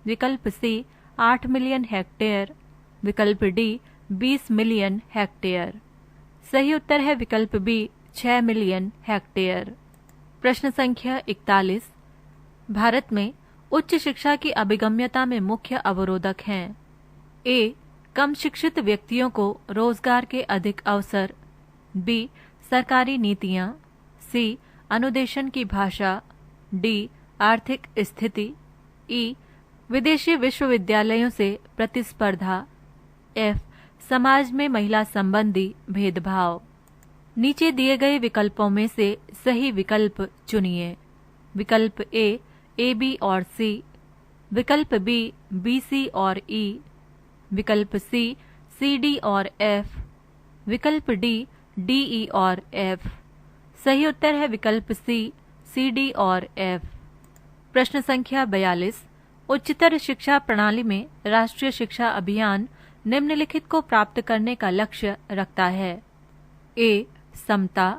विकल्प सी, 8 मिलियन हेक्टेयर। विकल्प डी, 20 मिलियन हेक्टेयर। सही उत्तर है विकल्प बी, 6 मिलियन हेक्टेयर। प्रश्न संख्या 41, भारत में उच्च शिक्षा की अभिगम्यता में मुख्य अवरोधक हैं। ए, कम शिक्षित व्यक्तियों को रोजगार के अधिक अवसर। बी, सरकारी नीतियां। सी, अनुदेशन की भाषा। डी, आर्थिक स्थिति। ई, विदेशी विश्वविद्यालयों से प्रतिस्पर्धा। एफ, समाज में महिला संबंधी भेदभाव। नीचे दिए गए विकल्पों में से सही विकल्प चुनिए। विकल्प ए, बी और सी। विकल्प बी, बी, सी और ई। विकल्प सी, डी और एफ। विकल्प डी, ई और एफ। सही उत्तर है विकल्प सी, डी और एफ। प्रश्न संख्या 42, उच्चतर शिक्षा प्रणाली में राष्ट्रीय शिक्षा अभियान निम्नलिखित को प्राप्त करने का लक्ष्य रखता है। ए, समता।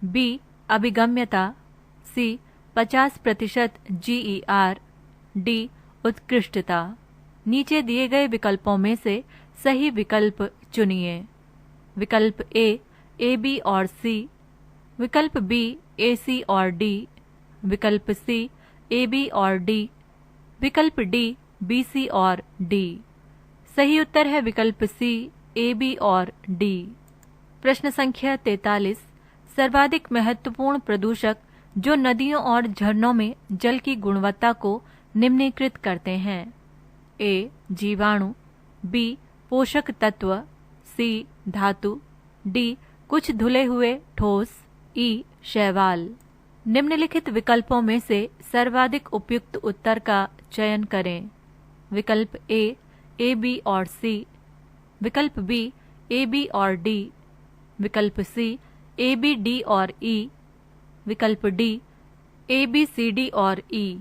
बी, अभिगम्यता। सी, 50% GER। डी, उत्कृष्टता। नीचे दिए गए विकल्पों में से सही विकल्प चुनिए। विकल्प ए, बी और सी। विकल्प बी, AC और डी। विकल्प सी, ए, बी और डी। विकल्प डी, बी, सी और डी। सही उत्तर है विकल्प सी, ए, बी और डी। प्रश्न संख्या 43। सर्वाधिक महत्वपूर्ण प्रदूषक जो नदियों और झरनों में जल की गुणवत्ता को निम्नीकृत करते हैं। ए, जीवाणु, बी, पोषक तत्व, सी, धातु, डी, कुछ धुले हुए ठोस, ई, शैवाल। निम्नलिखित विकल्पों में से सर्वाधिक उपयुक्त उत्तर का चयन करें। विकल्प ए, बी और सी। विकल्प बी, ए, बी और डी। विकल्प सी, ए, बी, डी और ई। विकल्प D, A, B, C, D और ई।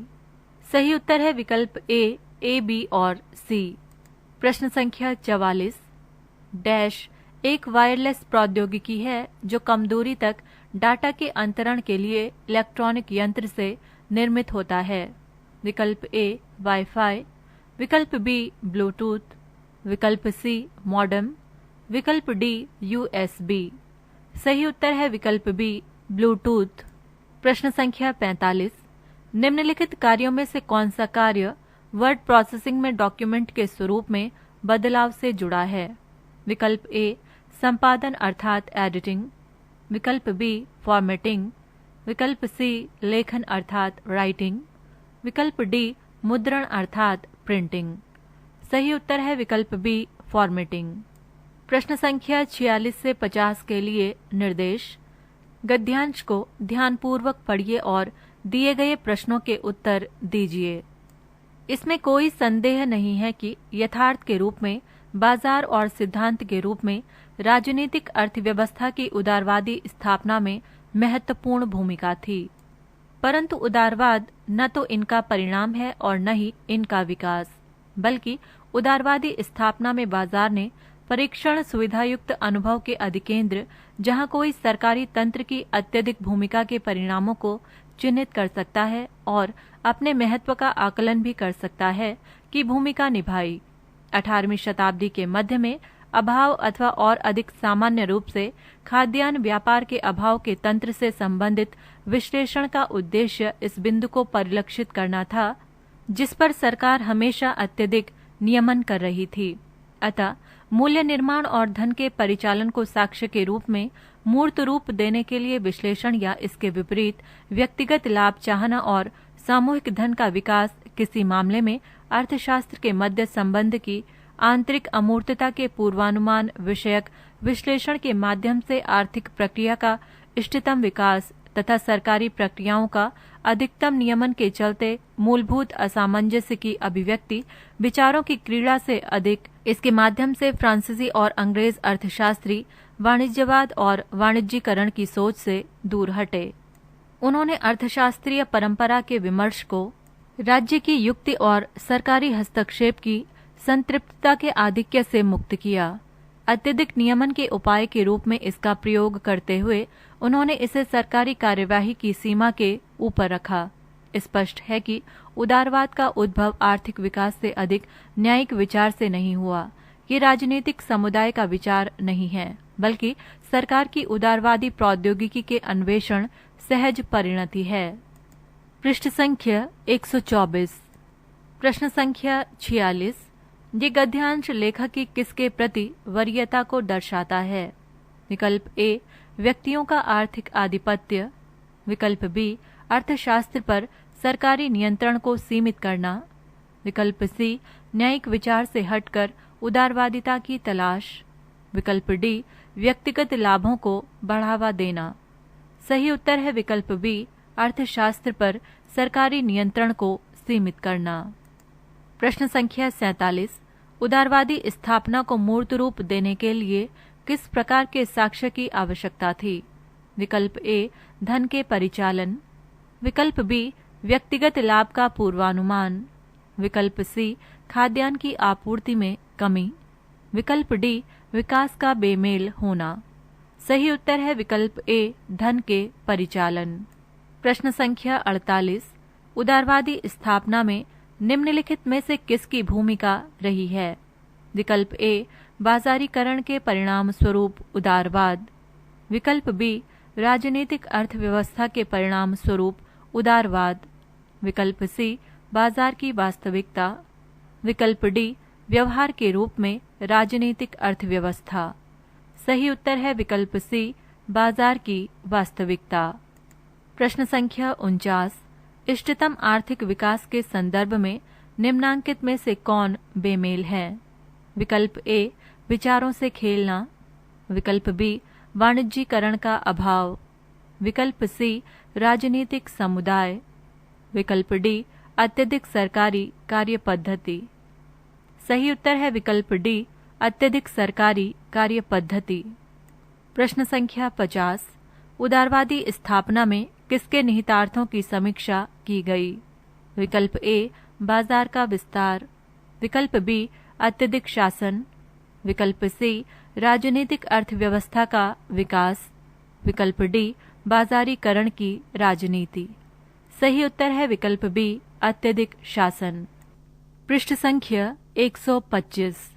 सही उत्तर है विकल्प ए, बी और सी। प्रश्न संख्या 44। डैश एक वायरलेस प्रौद्योगिकी है जो कम दूरी तक डाटा के अंतरण के लिए इलेक्ट्रॉनिक यंत्र से निर्मित होता है। विकल्प ए, वाईफाई। विकल्प बी, ब्लूटूथ। विकल्प सी, मॉडेम। विकल्प डी, यूएसबी। सही उत्तर है विकल्प बी, ब्लूटूथ। प्रश्न संख्या 45। निम्नलिखित कार्यों में से कौन सा कार्य वर्ड प्रोसेसिंग में डॉक्यूमेंट के स्वरूप में बदलाव से जुड़ा है। विकल्प ए, संपादन अर्थात एडिटिंग। विकल्प बी, फॉर्मेटिंग। विकल्प सी, लेखन अर्थात राइटिंग। विकल्प डी, मुद्रण अर्थात प्रिंटिंग। सही उत्तर है विकल्प बी, फॉर्मेटिंग। प्रश्न संख्या 46 से 50 के लिए निर्देश। गद्यांश को ध्यानपूर्वक पढ़िए और दिए गए प्रश्नों के उत्तर दीजिए। इसमें कोई संदेह नहीं है कि यथार्थ के रूप में, बाजार और सिद्धांत के रूप में राजनीतिक अर्थव्यवस्था की उदारवादी स्थापना में महत्वपूर्ण भूमिका थी, परंतु उदारवाद न तो इनका परिणाम है और न ही इनका विकास, बल्कि उदारवादी स्थापना में बाजार ने परीक्षण सुविधायुक्त अनुभव के अधिकेंद्र, जहां कोई सरकारी तंत्र की अत्यधिक भूमिका के परिणामों को चिन्हित कर सकता है और अपने महत्व का आकलन भी कर सकता है, की भूमिका निभाई। 18वीं शताब्दी के मध्य में अभाव अथवा और अधिक सामान्य रूप से खाद्यान्न व्यापार के अभाव के तंत्र से संबंधित विश्लेषण का उद्देश्य इस बिंदु को परिलक्षित करना था, जिस पर सरकार हमेशा अत्यधिक नियमन कर रही थी। अतः मूल्य निर्माण और धन के परिचालन को साक्ष्य के रूप में मूर्त रूप देने के लिए विश्लेषण या इसके विपरीत व्यक्तिगत लाभ चाहना और सामूहिक धन का विकास किसी मामले में अर्थशास्त्र के मध्य संबंध की आंतरिक अमूर्तता के पूर्वानुमान विषयक विश्लेषण के माध्यम से आर्थिक प्रक्रिया का इष्टतम विकास तथा सरकारी प्रक्रियाओं का अधिकतम नियमन के चलते मूलभूत असामंजस्य की अभिव्यक्ति विचारों की क्रीड़ा से अधिक, इसके माध्यम से फ्रांसीसी और अंग्रेज अर्थशास्त्री वाणिज्यवाद और वाणिज्यीकरण की सोच से दूर हटे। उन्होंने अर्थशास्त्रीय परंपरा के विमर्श को राज्य की युक्ति और सरकारी हस्तक्षेप की संतृप्तता के आधिक्य से मुक्त किया। अत्यधिक नियमन के उपाय के रूप में इसका प्रयोग करते हुए उन्होंने इसे सरकारी कार्यवाही की सीमा के ऊपर रखा। स्पष्ट है कि उदारवाद का उद्भव आर्थिक विकास से अधिक न्यायिक विचार से नहीं हुआ। ये राजनीतिक समुदाय का विचार नहीं है, बल्कि सरकार की उदारवादी प्रौद्योगिकी के अन्वेषण सहज परिणति है। पृष्ठ संख्या 124। प्रश्न संख्या 46। ये गद्यांश लेखक की किसके प्रति वरीयता को दर्शाता है। विकल्प ए, व्यक्तियों का आर्थिक आधिपत्य। विकल्प बी, अर्थशास्त्र पर सरकारी नियंत्रण को सीमित करना। विकल्प सी, न्यायिक विचार से हटकर उदारवादिता की तलाश। विकल्प डी, व्यक्तिगत लाभों को बढ़ावा देना। सही उत्तर है विकल्प बी, अर्थशास्त्र पर सरकारी नियंत्रण को सीमित करना। प्रश्न संख्या 47। उदारवादी स्थापना को मूर्त रूप देने के लिए किस प्रकार के साक्ष्य की आवश्यकता थी। विकल्प ए, धन के परिचालन। विकल्प बी, व्यक्तिगत लाभ का पूर्वानुमान। विकल्प सी, खाद्यान्न की आपूर्ति में कमी। विकल्प डी, विकास का बेमेल होना। सही उत्तर है विकल्प ए, धन के परिचालन। प्रश्न संख्या 48। उदारवादी स्थापना में निम्नलिखित में से किसकी भूमिका रही है। विकल्प ए, बाजारीकरण के परिणाम स्वरूप उदारवाद। विकल्प बी, राजनीतिक अर्थव्यवस्था के परिणाम स्वरूप उदारवाद। विकल्प सी बाजार की वास्तविकता, विकल्प डी व्यवहार के रूप में राजनीतिक अर्थव्यवस्था। सही उत्तर है विकल्प सी बाजार की वास्तविकता। प्रश्न संख्या 49, इष्टतम आर्थिक विकास के संदर्भ में निम्नांकित में से कौन बेमेल है? विकल्प ए विचारों से खेलना, विकल्प बी वाणिज्यीकरण का अभाव, विकल्प सी राजनीतिक समुदाय, विकल्प डी अत्यधिक सरकारी कार्य पद्धति। सही उत्तर है विकल्प डी अत्यधिक सरकारी कार्य पद्धति। प्रश्न संख्या 50, उदारवादी स्थापना में किसके निहितार्थों की समीक्षा की गई? विकल्प ए बाजार का विस्तार, विकल्प बी अत्यधिक शासन, विकल्प सी राजनीतिक अर्थव्यवस्था का विकास, विकल्प डी बाजारीकरण की राजनीति। सही उत्तर है विकल्प बी अत्यधिक शासन। पृष्ठ संख्या 125,